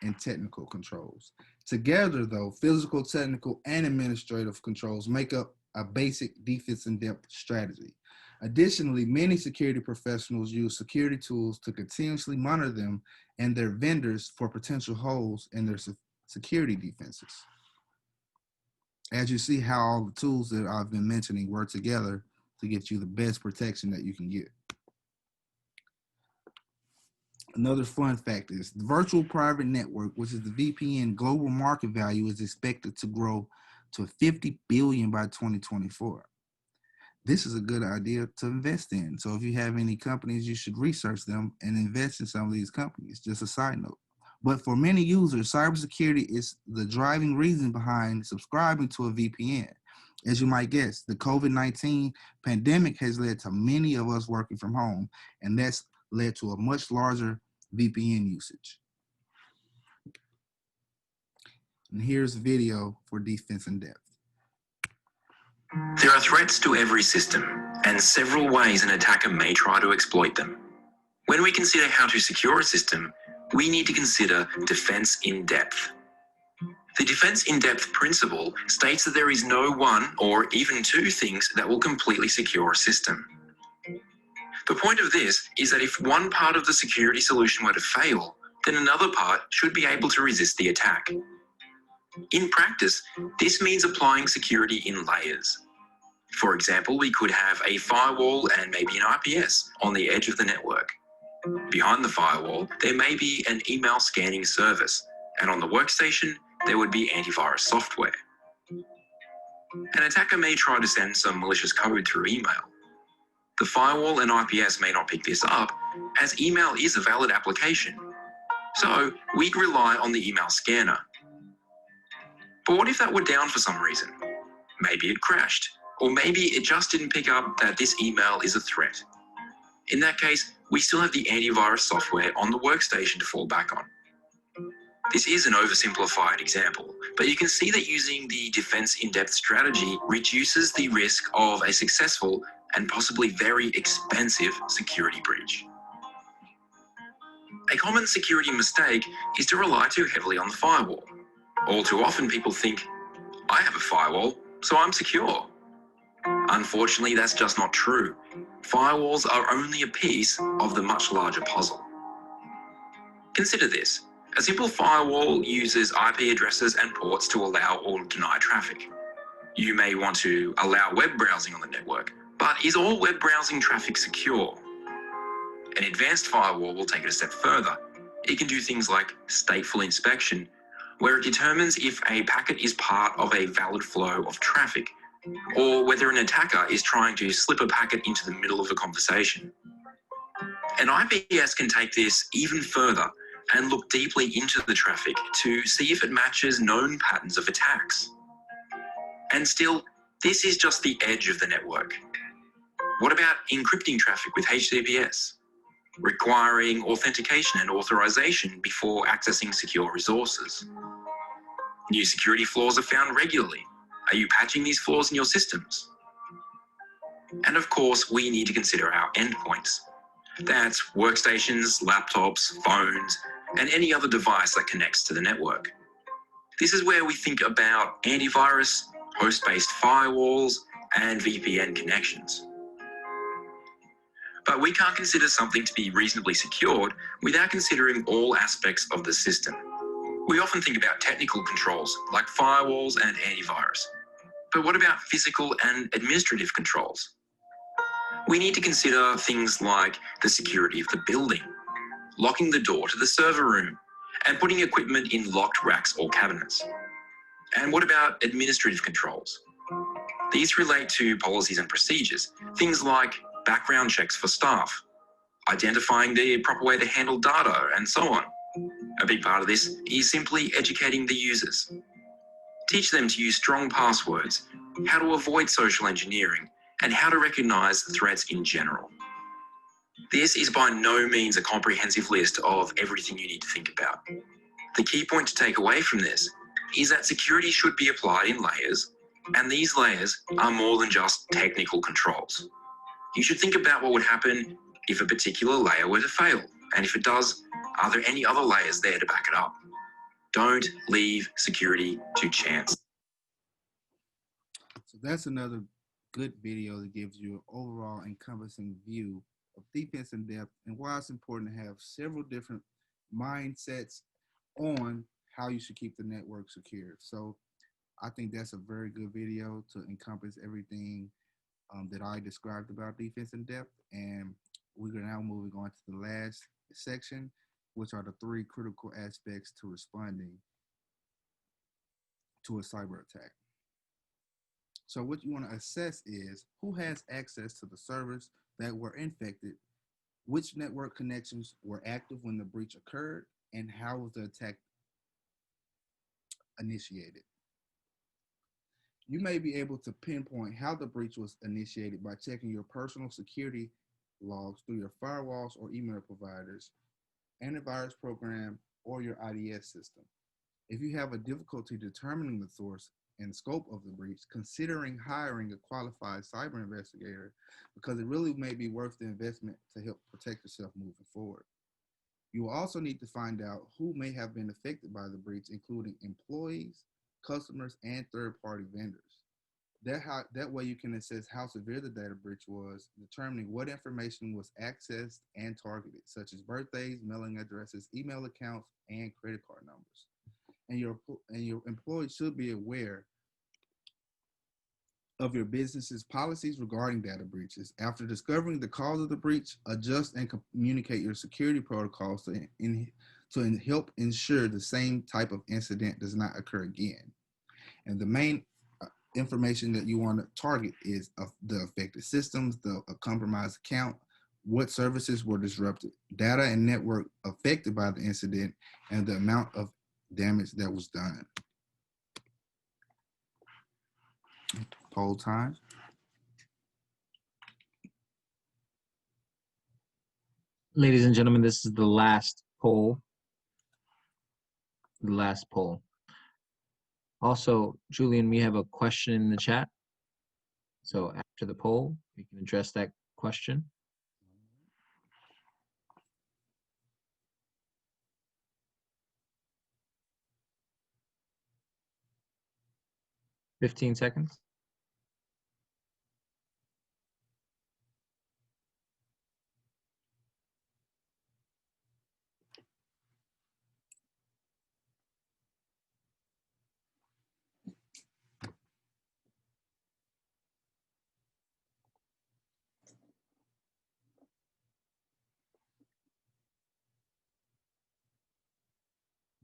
S1: and technical controls. Together, though, physical, technical, and administrative controls make up a basic defense in depth strategy. Additionally, many security professionals use security tools to continuously monitor them and their vendors for potential holes in their security defenses. As you see how all the tools that I've been mentioning work together to get you the best protection that you can get. Another fun fact is the virtual private network, which is the VPN global market value, is expected to grow to 50 billion by 2024. This is a good idea to invest in. So if you have any companies, you should research them and invest in some of these companies, just a side note. But for many users, cybersecurity is the driving reason behind subscribing to a VPN. As you might guess, the COVID-19 pandemic has led to many of us working from home, and that's led to a much larger VPN usage. And here's a video for defense in depth.
S5: There are threats to every system, and several ways an attacker may try to exploit them. When we consider how to secure a system, we need to consider defense in depth. The defense in depth principle states that there is no one or even two things that will completely secure a system. The point of this is that if one part of the security solution were to fail, then another part should be able to resist the attack. In practice, this means applying security in layers. For example, we could have a firewall and maybe an IPS on the edge of the network. Behind the firewall, there may be an email scanning service, and on the workstation, there would be antivirus software. An attacker may try to send some malicious code through email. The firewall and IPS may not pick this up, as email is a valid application. So we'd rely on the email scanner. But what if that were down for some reason? Maybe it crashed, or maybe it just didn't pick up that this email is a threat. In that case, we still have the antivirus software on the workstation to fall back on. This is an oversimplified example, but you can see that using the defense in-depth strategy reduces the risk of a successful and possibly very expensive security breach. A common security mistake is to rely too heavily on the firewall. All too often people think, I have a firewall, so I'm secure. Unfortunately, that's just not true. Firewalls are only a piece of the much larger puzzle. Consider this. A simple firewall uses IP addresses and ports to allow or deny traffic. You may want to allow web browsing on the network, but is all web browsing traffic secure? An advanced firewall will take it a step further. It can do things like stateful inspection, where it determines if a packet is part of a valid flow of traffic, or whether an attacker is trying to slip a packet into the middle of a conversation. An IPS can take this even further and look deeply into the traffic to see if it matches known patterns of attacks. And still, this is just the edge of the network. What about encrypting traffic with HTTPS, requiring authentication and authorization before accessing secure resources? New security flaws are found regularly. Are you patching these flaws in your systems? And of course, we need to consider our endpoints. That's workstations, laptops, phones, and any other device that connects to the network. This is where we think about antivirus, host-based firewalls, and VPN connections. But we can't consider something to be reasonably secured without considering all aspects of the system. We often think about technical controls like firewalls and antivirus. But what about physical and administrative controls? We need to consider things like the security of the building, locking the door to the server room, and putting equipment in locked racks or cabinets. And what about administrative controls? These relate to policies and procedures, things like background checks for staff, identifying the proper way to handle data, and so on. A big part of this is simply educating the users. Teach them to use strong passwords, how to avoid social engineering, and how to recognize threats in general. This is by no means a comprehensive list of everything you need to think about. The key point to take away from this is that security should be applied in layers, and these layers are more than just technical controls. You should think about what would happen if a particular layer were to fail, and if it does, are there any other layers there to back it up? Don't leave security to chance.
S1: So that's another good video that gives you an overall encompassing view of defense in depth and why it's important to have several different mindsets on how you should keep the network secure. So I think that's a very good video to encompass everything that I described about defense in depth. And we're now moving on to the last section, which are the 3 critical aspects to responding to a cyber attack. So what you want to assess is who has access to the servers that were infected, which network connections were active when the breach occurred, and how was the attack initiated. You may be able to pinpoint how the breach was initiated by checking your personal security logs through your firewalls or email providers, antivirus program, or your IDS system. If you have a difficulty determining the source and scope of the breach, considering hiring a qualified cyber investigator, because it really may be worth the investment to help protect yourself moving forward. You will also need to find out who may have been affected by the breach, including employees, customers, and third-party vendors. That way you can assess how severe the data breach was, determining what information was accessed and targeted, such as birthdays, mailing addresses, email accounts, and credit card numbers. And your employees should be aware of your business's policies regarding data breaches. After discovering the cause of the breach, adjust and communicate your security protocols to help ensure the same type of incident does not occur again. And the main information that you want to target is the affected systems, the compromised account, what services were disrupted, data and network affected by the incident, and the amount of damage that was done. Poll time.
S2: Ladies and gentlemen, this is the last poll. The last poll. Also, Julian, we have a question in the chat. So after the poll, we can address that question. $15 seconds.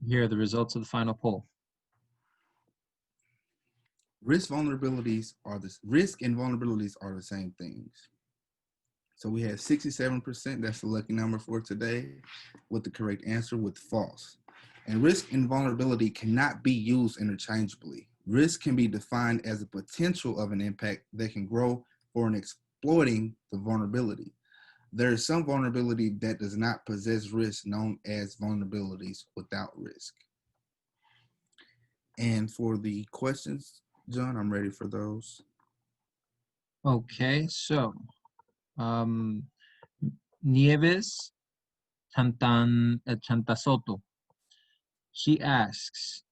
S2: Here are the results of the final poll.
S1: Risk and vulnerabilities are the same things. So we had 67%, that's the lucky number for today, with the correct answer with false. And risk and vulnerability cannot be used interchangeably. Risk can be defined as a potential of an impact that can grow for an exploiting the vulnerability. There is some vulnerability that does not possess risk, known as vulnerabilities without risk. And for the questions, John, I'm ready for those.
S2: Okay, so Nieves Chantasoto, she asks,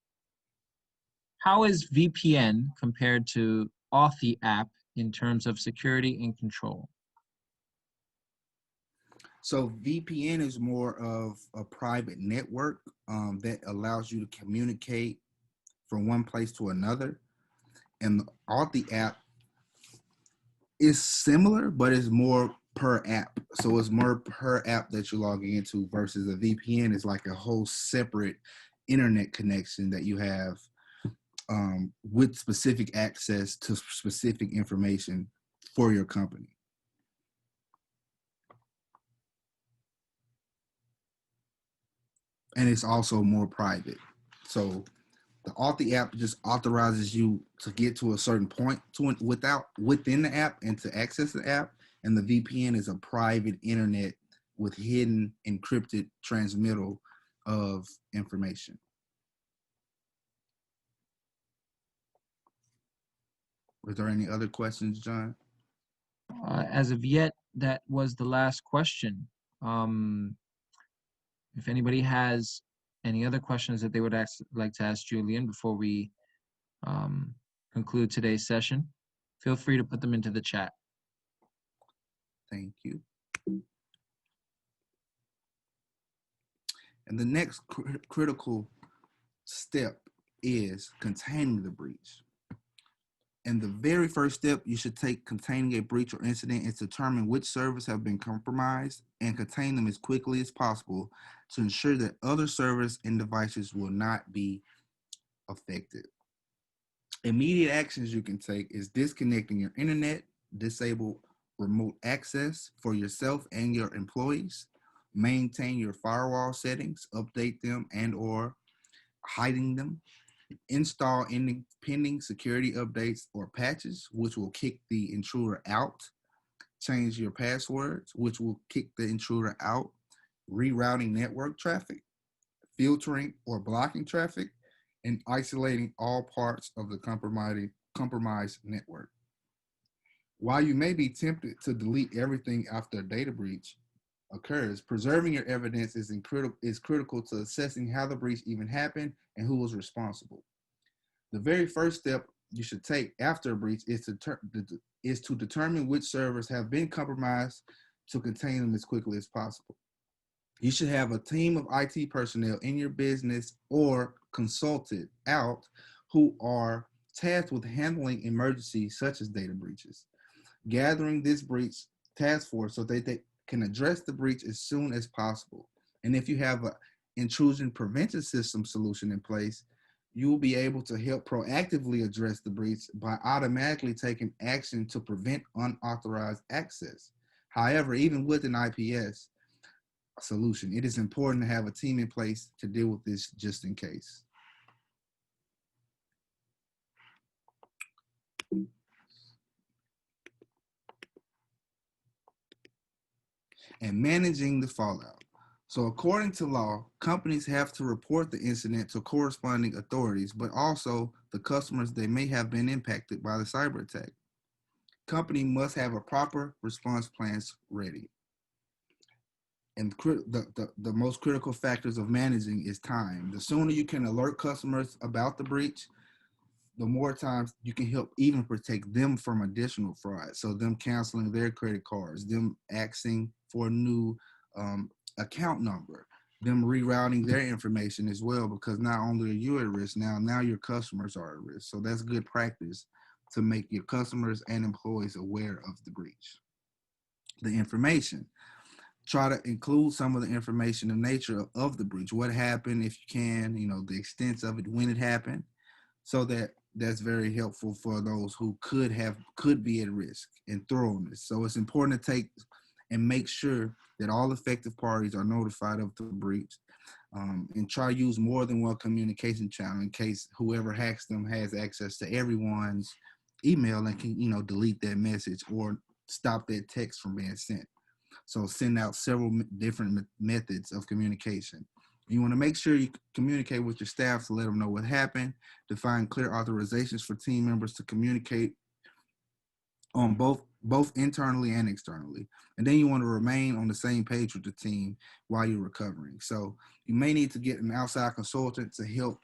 S2: how is VPN compared to Authy app in terms of security and control?
S1: So VPN is more of a private network that allows you to communicate from one place to another. And the Authy app is similar, but it's more per app. So it's more per app that you log into versus a VPN is like a whole separate internet connection that you have with specific access to specific information for your company. And it's also more private. So the Authy app just authorizes you to get to a certain point within the app and to access the app. And the VPN is a private internet with hidden encrypted transmittal of information. Was there any other questions, John?
S2: As of yet, that was the last question. If anybody has any other questions that they would like to ask Julian before we conclude today's session, feel free to put them into the chat.
S1: Thank you. And the next critical step is containing the breach. And the very first step you should take containing a breach or incident is determine which servers have been compromised and contain them as quickly as possible to ensure that other servers and devices will not be affected. Immediate actions you can take is disconnecting your internet, disable remote access for yourself and your employees, maintain your firewall settings, update them and or hiding them, install any pending security updates or patches, which will kick the intruder out, change your passwords, which will kick the intruder out, rerouting network traffic, filtering or blocking traffic, and isolating all parts of the compromised network. While you may be tempted to delete everything after a data breach occurs, preserving your evidence is critical to assessing how the breach even happened and who was responsible. The very first step you should take after a breach is to determine which servers have been compromised to contain them as quickly as possible. You should have a team of IT personnel in your business or consulted out who are tasked with handling emergencies such as data breaches. Gathering this breach task force so that they can address the breach as soon as possible. And if you have an intrusion prevention system solution in place, you will be able to help proactively address the breach by automatically taking action to prevent unauthorized access. However, even with an IPS solution, it is important to have a team in place to deal with this just in case. And managing the fallout. So according to law, companies have to report the incident to corresponding authorities, but also the customers that may have been impacted by the cyber attack. Company must have a proper response plans ready. And the most critical factors of managing is time. The sooner you can alert customers about the breach, the more times you can help even protect them from additional fraud. So them canceling their credit cards, them asking for a new account number, them rerouting their information as well, because not only are you at risk now your customers are at risk. So that's good practice to make your customers and employees aware of the breach. The information. Try to include some of the information, the nature of the breach, what happened, if you can, the extent of it, when it happened, so that's very helpful for those who could be at risk and thoroughness. So it's important to take and make sure that all affected parties are notified of the breach, and try to use more than one communication channel in case whoever hacks them has access to everyone's email and can, delete that message or stop that text from being sent. So send out several different methods of communication. You want to make sure you communicate with your staff to let them know what happened, define clear authorizations for team members to communicate on both internally and externally. And then you want to remain on the same page with the team while you're recovering. So you may need to get an outside consultant to help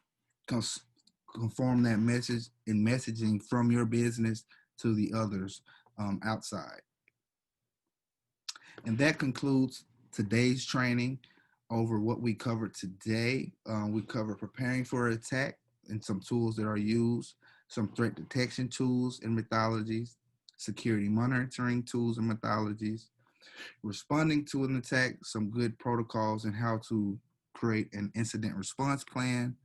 S1: conform that message and messaging from your business to the others outside. And that concludes today's training over what we covered today. We covered preparing for an attack and some tools that are used, some threat detection tools and methodologies, security monitoring tools and methodologies, responding to an attack, some good protocols and how to create an incident response plan,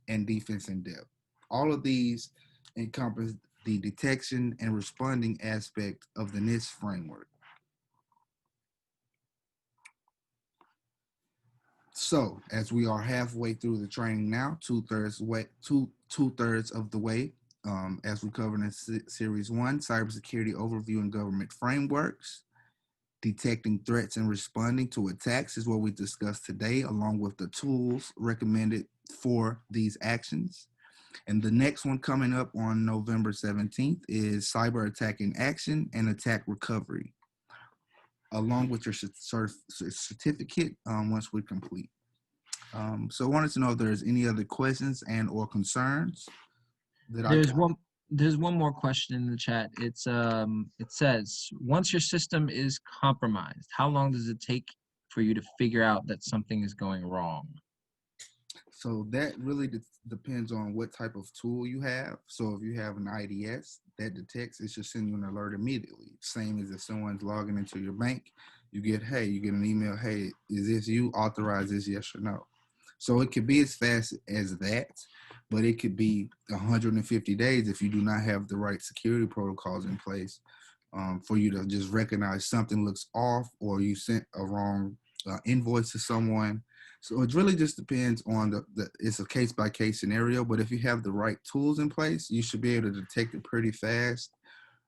S1: and defense in depth. All of these encompass the detection and responding aspect of the NIST framework. So, as we are halfway through the training now, two-thirds of the way, as we covered in series 1, cybersecurity overview and government frameworks. Detecting threats and responding to attacks is what we discussed today, along with the tools recommended for these actions. And the next one coming up on November 17th is cyber attack in action and attack recovery, along with your certificate once we complete. So I wanted to know if there's any other questions and or concerns that
S2: There's one more question in the chat. It says, once your system is compromised, how long does it take for you to figure out that something is going wrong?
S1: So that really depends on what type of tool you have. So if you have an IDS that detects, it should send you an alert immediately. Same as if someone's logging into your bank, you get an email, hey, is this you? Authorize this, yes or no. So it could be as fast as that, but it could be 150 days if you do not have the right security protocols in place for you to just recognize something looks off or you sent a wrong invoice to someone. So it really just depends on it's a case-by-case scenario, but if you have the right tools in place, you should be able to detect it pretty fast.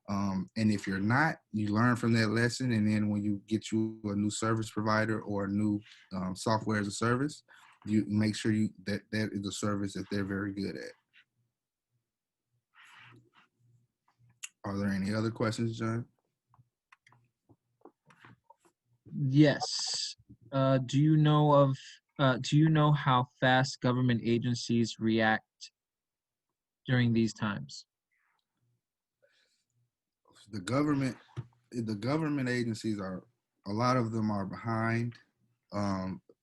S1: And if you're not, you learn from that lesson. And then when you get you a new service provider or a new software as a service, you make sure that is a service that they're very good at. Are there any other questions, John?
S2: Yes. Do you know how fast government agencies react during these times?
S1: The government agencies a lot of them are behind,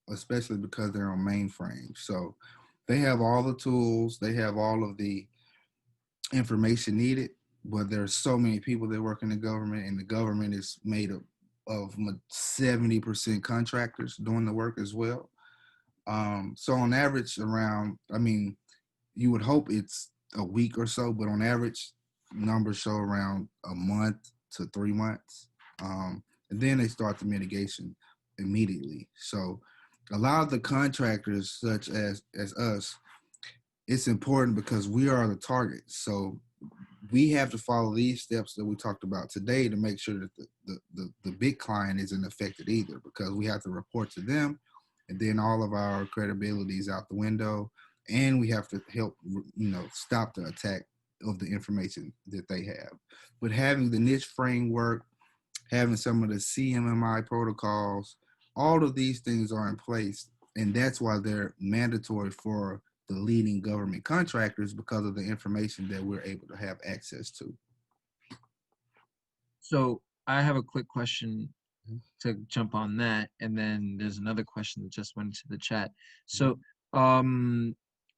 S1: especially because they're on mainframes. So they have all the tools, they have all of the information needed, but there's so many people that work in the government, and the government is made of 70% contractors doing the work as well. So on average you would hope it's a week or so, but on average numbers show around a month to 3 months. And then they start the mitigation immediately. So a lot of the contractors such as us, it's important because we are the target. So we have to follow these steps that we talked about today to make sure that the big client isn't affected either, because we have to report to them, and then all of our credibility is out the window, and we have to help stop the attack of the information that they have. But having the niche framework, having some of the CMMI protocols, all of these things are in place, and that's why they're mandatory for the leading government contractors, because of the information that we're able to have access to.
S2: So I have a quick question to jump on that, and then there's another question that just went into the chat. So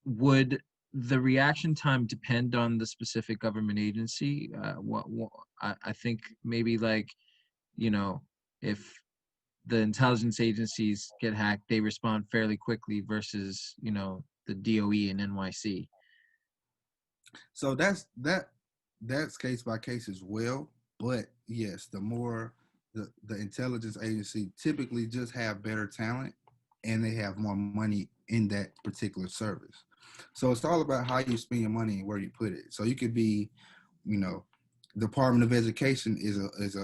S2: would the reaction time depend on the specific government agency? I think maybe if the intelligence agencies get hacked, they respond fairly quickly versus the DOE and NYC.
S1: So that's case by case as well. But yes, the more the intelligence agency typically just have better talent, and they have more money in that particular service. So it's all about how you spend your money and where you put it. So you could be, Department of Education is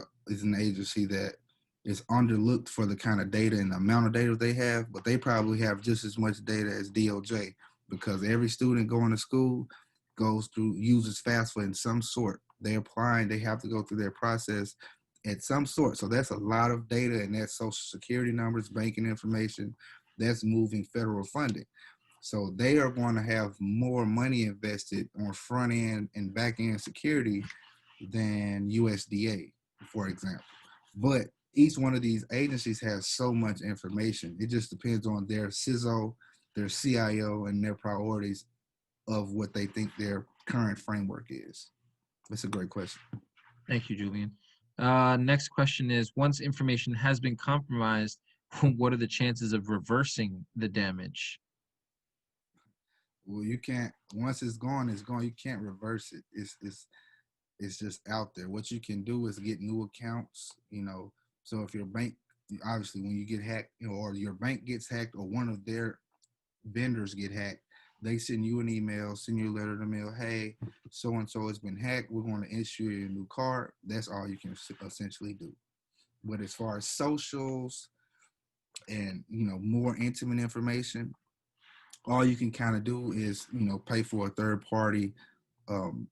S1: an agency that is underlooked for the kind of data and the amount of data they have, but they probably have just as much data as DOJ, because every student going to school uses FAFSA in some sort. They have to go through their process at some sort. So that's a lot of data, and that's social security numbers, banking information, that's moving federal funding. So they are going to have more money invested on front end and back end security than USDA, for example. But each one of these agencies has so much information. It just depends on their CISO, their CIO, and their priorities of what they think their current framework is. That's a great question.
S2: Thank you, Julian. Next question is, once information has been compromised, what are the chances of reversing the damage?
S1: Well, you can't. Once it's gone, it's gone. You can't reverse it. It's just out there. What you can do is get new accounts. So if your bank, obviously, when you get hacked, or your bank gets hacked, or one of their vendors get hacked, they send you an email, send you a letter in the mail. Hey, so and so has been hacked. We're going to issue you a new card. That's all you can essentially do. But as far as socials and more intimate information, all you can kind of do is pay for a third party um,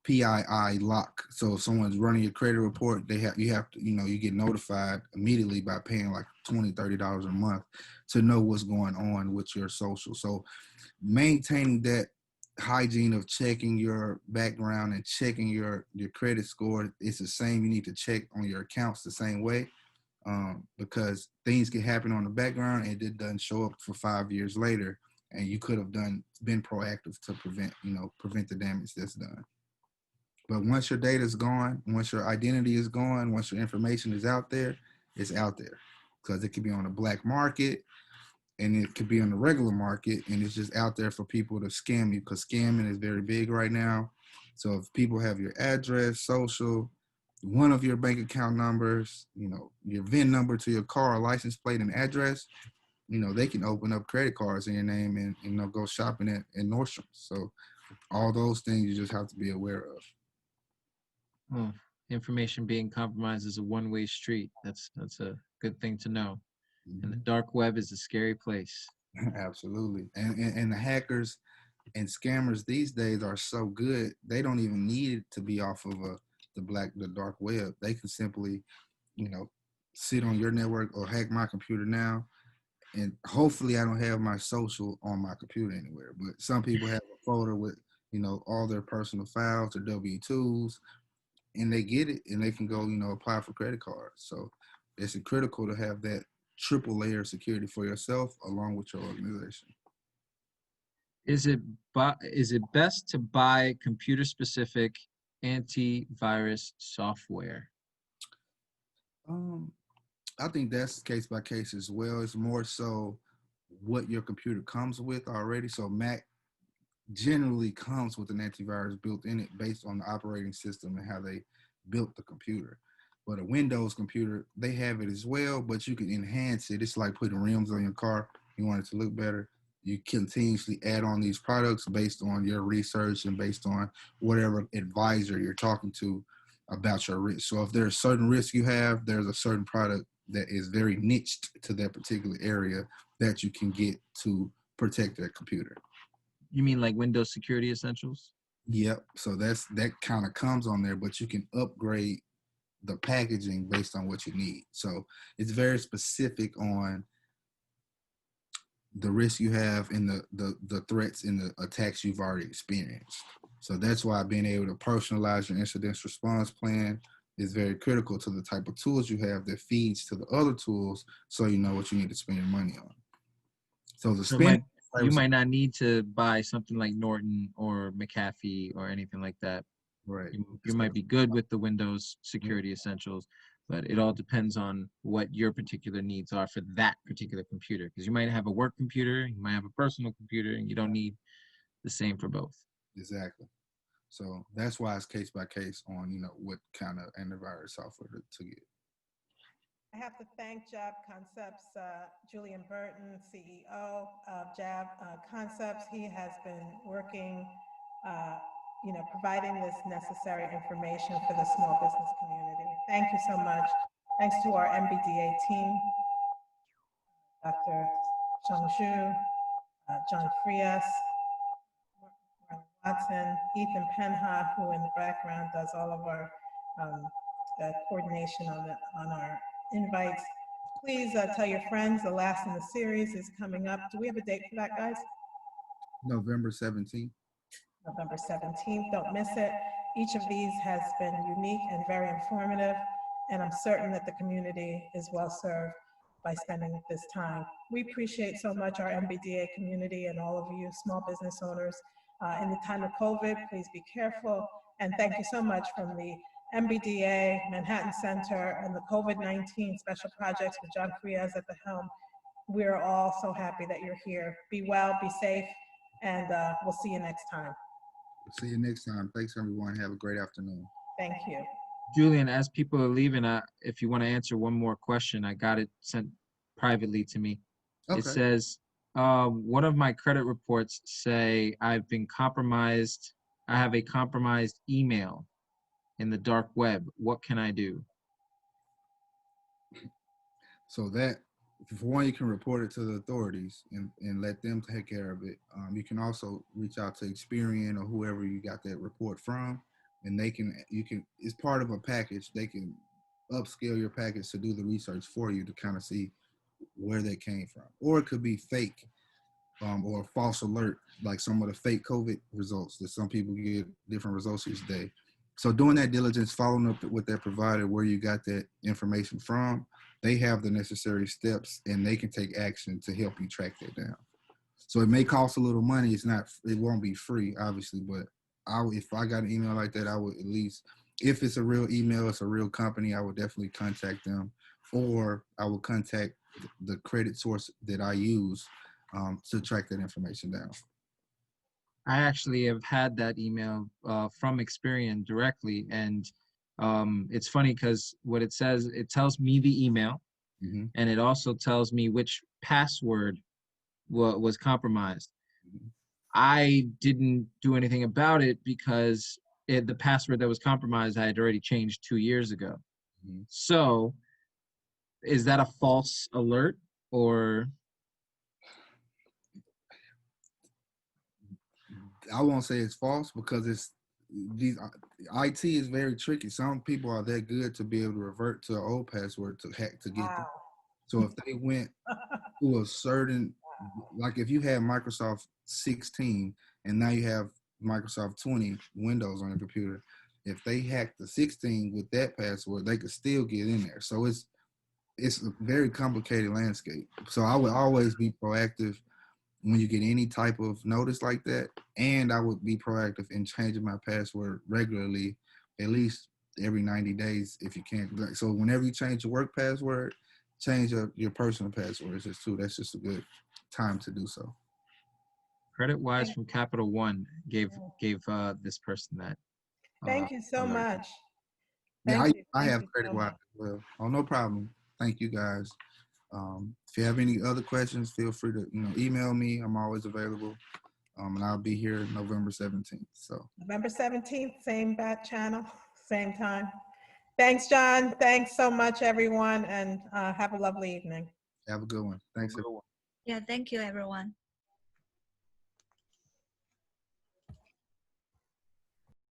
S1: PII lock. So if someone's running your credit report, you have to you get notified immediately by paying like $20-$30 a month to know what's going on with your social. So maintaining that hygiene of checking your background and checking your credit score, it's the same. You need to check on your accounts the same way, because things can happen on the background and it doesn't show up for 5 years later, and you could have been proactive to prevent the damage that's done. But once your data is gone, once your identity is gone, once your information is out there, it's out there, because it could be on the black market and it could be on the regular market, and it's just out there for people to scam you, because scamming is very big right now. So if people have your address, social, one of your bank account numbers, your VIN number to your car, license plate, and address, they can open up credit cards in your name and go shopping at Nordstrom. So all those things you just have to be aware of.
S2: Oh, information being compromised is a one-way street. That's a good thing to know. And the dark web is a scary place.
S1: Absolutely. And the hackers and scammers these days are so good, they don't even need it to be off of the dark web. They can simply, sit on your network or hack my computer now. And hopefully I don't have my social on my computer anywhere. But some people have a folder with, all their personal files or W-2s, and they get it and they can go, apply for credit cards. So it's critical to have that triple layer of security for yourself along with your organization.
S2: Is it best to buy computer-specific antivirus software?
S1: I think that's case by case as well. It's more so what your computer comes with already. So Mac generally comes with an antivirus built in it based on the operating system and how they built the computer. But a Windows computer, they have it as well, but you can enhance it. It's like putting rims on your car. You want it to look better. You continuously add on these products based on your research and based on whatever advisor you're talking to about your risk. So if there's a certain risk you have, there's a certain product that is very niched to that particular area that you can get to protect that computer.
S2: You mean like Windows Security Essentials?
S1: Yep. So that kind of comes on there, but you can upgrade the packaging based on what you need. So it's very specific on the risk you have and the threats and the attacks you've already experienced. So that's why being able to personalize your incident response plan is very critical to the type of tools you have that feeds to the other tools, so you know what you need to spend your money on. So
S2: you might not need to buy something like Norton or McAfee or anything like that.
S1: Right.
S2: You might be good with the Windows Security Essentials, but it all depends on what your particular needs are for that particular computer. Because you might have a work computer, you might have a personal computer, and you don't need the same for both.
S1: Exactly. So that's why it's case by case on, what kind of antivirus software to get.
S6: I have to thank Jab Concepts, Julian Burton, CEO of Jab Concepts. He has been working, providing this necessary information for the small business community. Thank you so much. Thanks to our MBDA team, Dr. Chung Zhu, John Frias, Marlon Watson, Ethan Penha, who in the background does all of our coordination on our invites. Please tell your friends. The last in the series is coming up. Do we have a date for that, guys?
S1: November 17th.
S6: November 17th. Don't miss it. Each of these has been unique and very informative. and I'm certain that the community is well served by spending this time. We appreciate so much our MBDA community and all of you small business owners. In the time of COVID, please be careful. And thank you so much from the MBDA, Manhattan Center, and the COVID-19 Special Projects with John Frias at the helm. We're all so happy that you're here. Be well, be safe, and we'll see you next time.
S1: See you next time. Thanks, everyone. Have a great afternoon.
S6: Thank you.
S2: Julian, as people are leaving, if you want to answer one more question, I got it sent privately to me.
S1: Okay.
S2: It says, one of my credit reports say I've been compromised. I have a compromised email in the dark web. What can I do?
S1: So that, for one, you can report it to the authorities and let them take care of it. You can also reach out to Experian or whoever you got that report from, and it's part of a package. They can upscale your package to do the research for you to kind of see where they came from. Or it could be fake or a false alert, like some of the fake COVID results that some people get different results each day. So doing that diligence, following up with that provider where you got that information from, they have the necessary steps and they can take action to help you track that down. So it may cost a little money. It won't be free, obviously, but if I got an email like that, I would at least, if it's a real email, it's a real company, I would definitely contact them, or I would contact the credit source that I use to track that information down.
S2: I actually have had that email from Experian directly, and it's funny because what it says, it tells me the email,
S1: Mm-hmm.
S2: and it also tells me which password was compromised.
S1: Mm-hmm.
S2: I didn't do anything about it because the password that was compromised I had already changed 2 years ago.
S1: Mm-hmm.
S2: So is that a false alert, or?
S1: I won't say it's false because IT is very tricky. Some people are that good to be able to revert to an old password to get them. So if they went to a certain, like if you had Microsoft 16 and now you have Microsoft 20 Windows on your computer, if they hacked the 16 with that password, they could still get in there. So it's a very complicated landscape. So I would always be proactive when you get any type of notice like that, and I would be proactive in changing my password regularly, at least every 90 days if you can. So whenever you change your work password, change your personal passwords too. That's just a good time to do so.
S2: Credit Wise from Capital One gave this person that.
S6: Thank you so
S2: alert.
S6: much.
S1: Yeah, I have Credit Wise as well. Oh, no problem. Thank you guys. If you have any other questions, feel free to email me. I'm always available, and I'll be here November 17th. So
S6: November 17th, same bat channel, same time. Thanks, John. Thanks so much, everyone, and have a lovely evening.
S1: have a good one. Thanks.
S7: Yeah, thank you, everyone.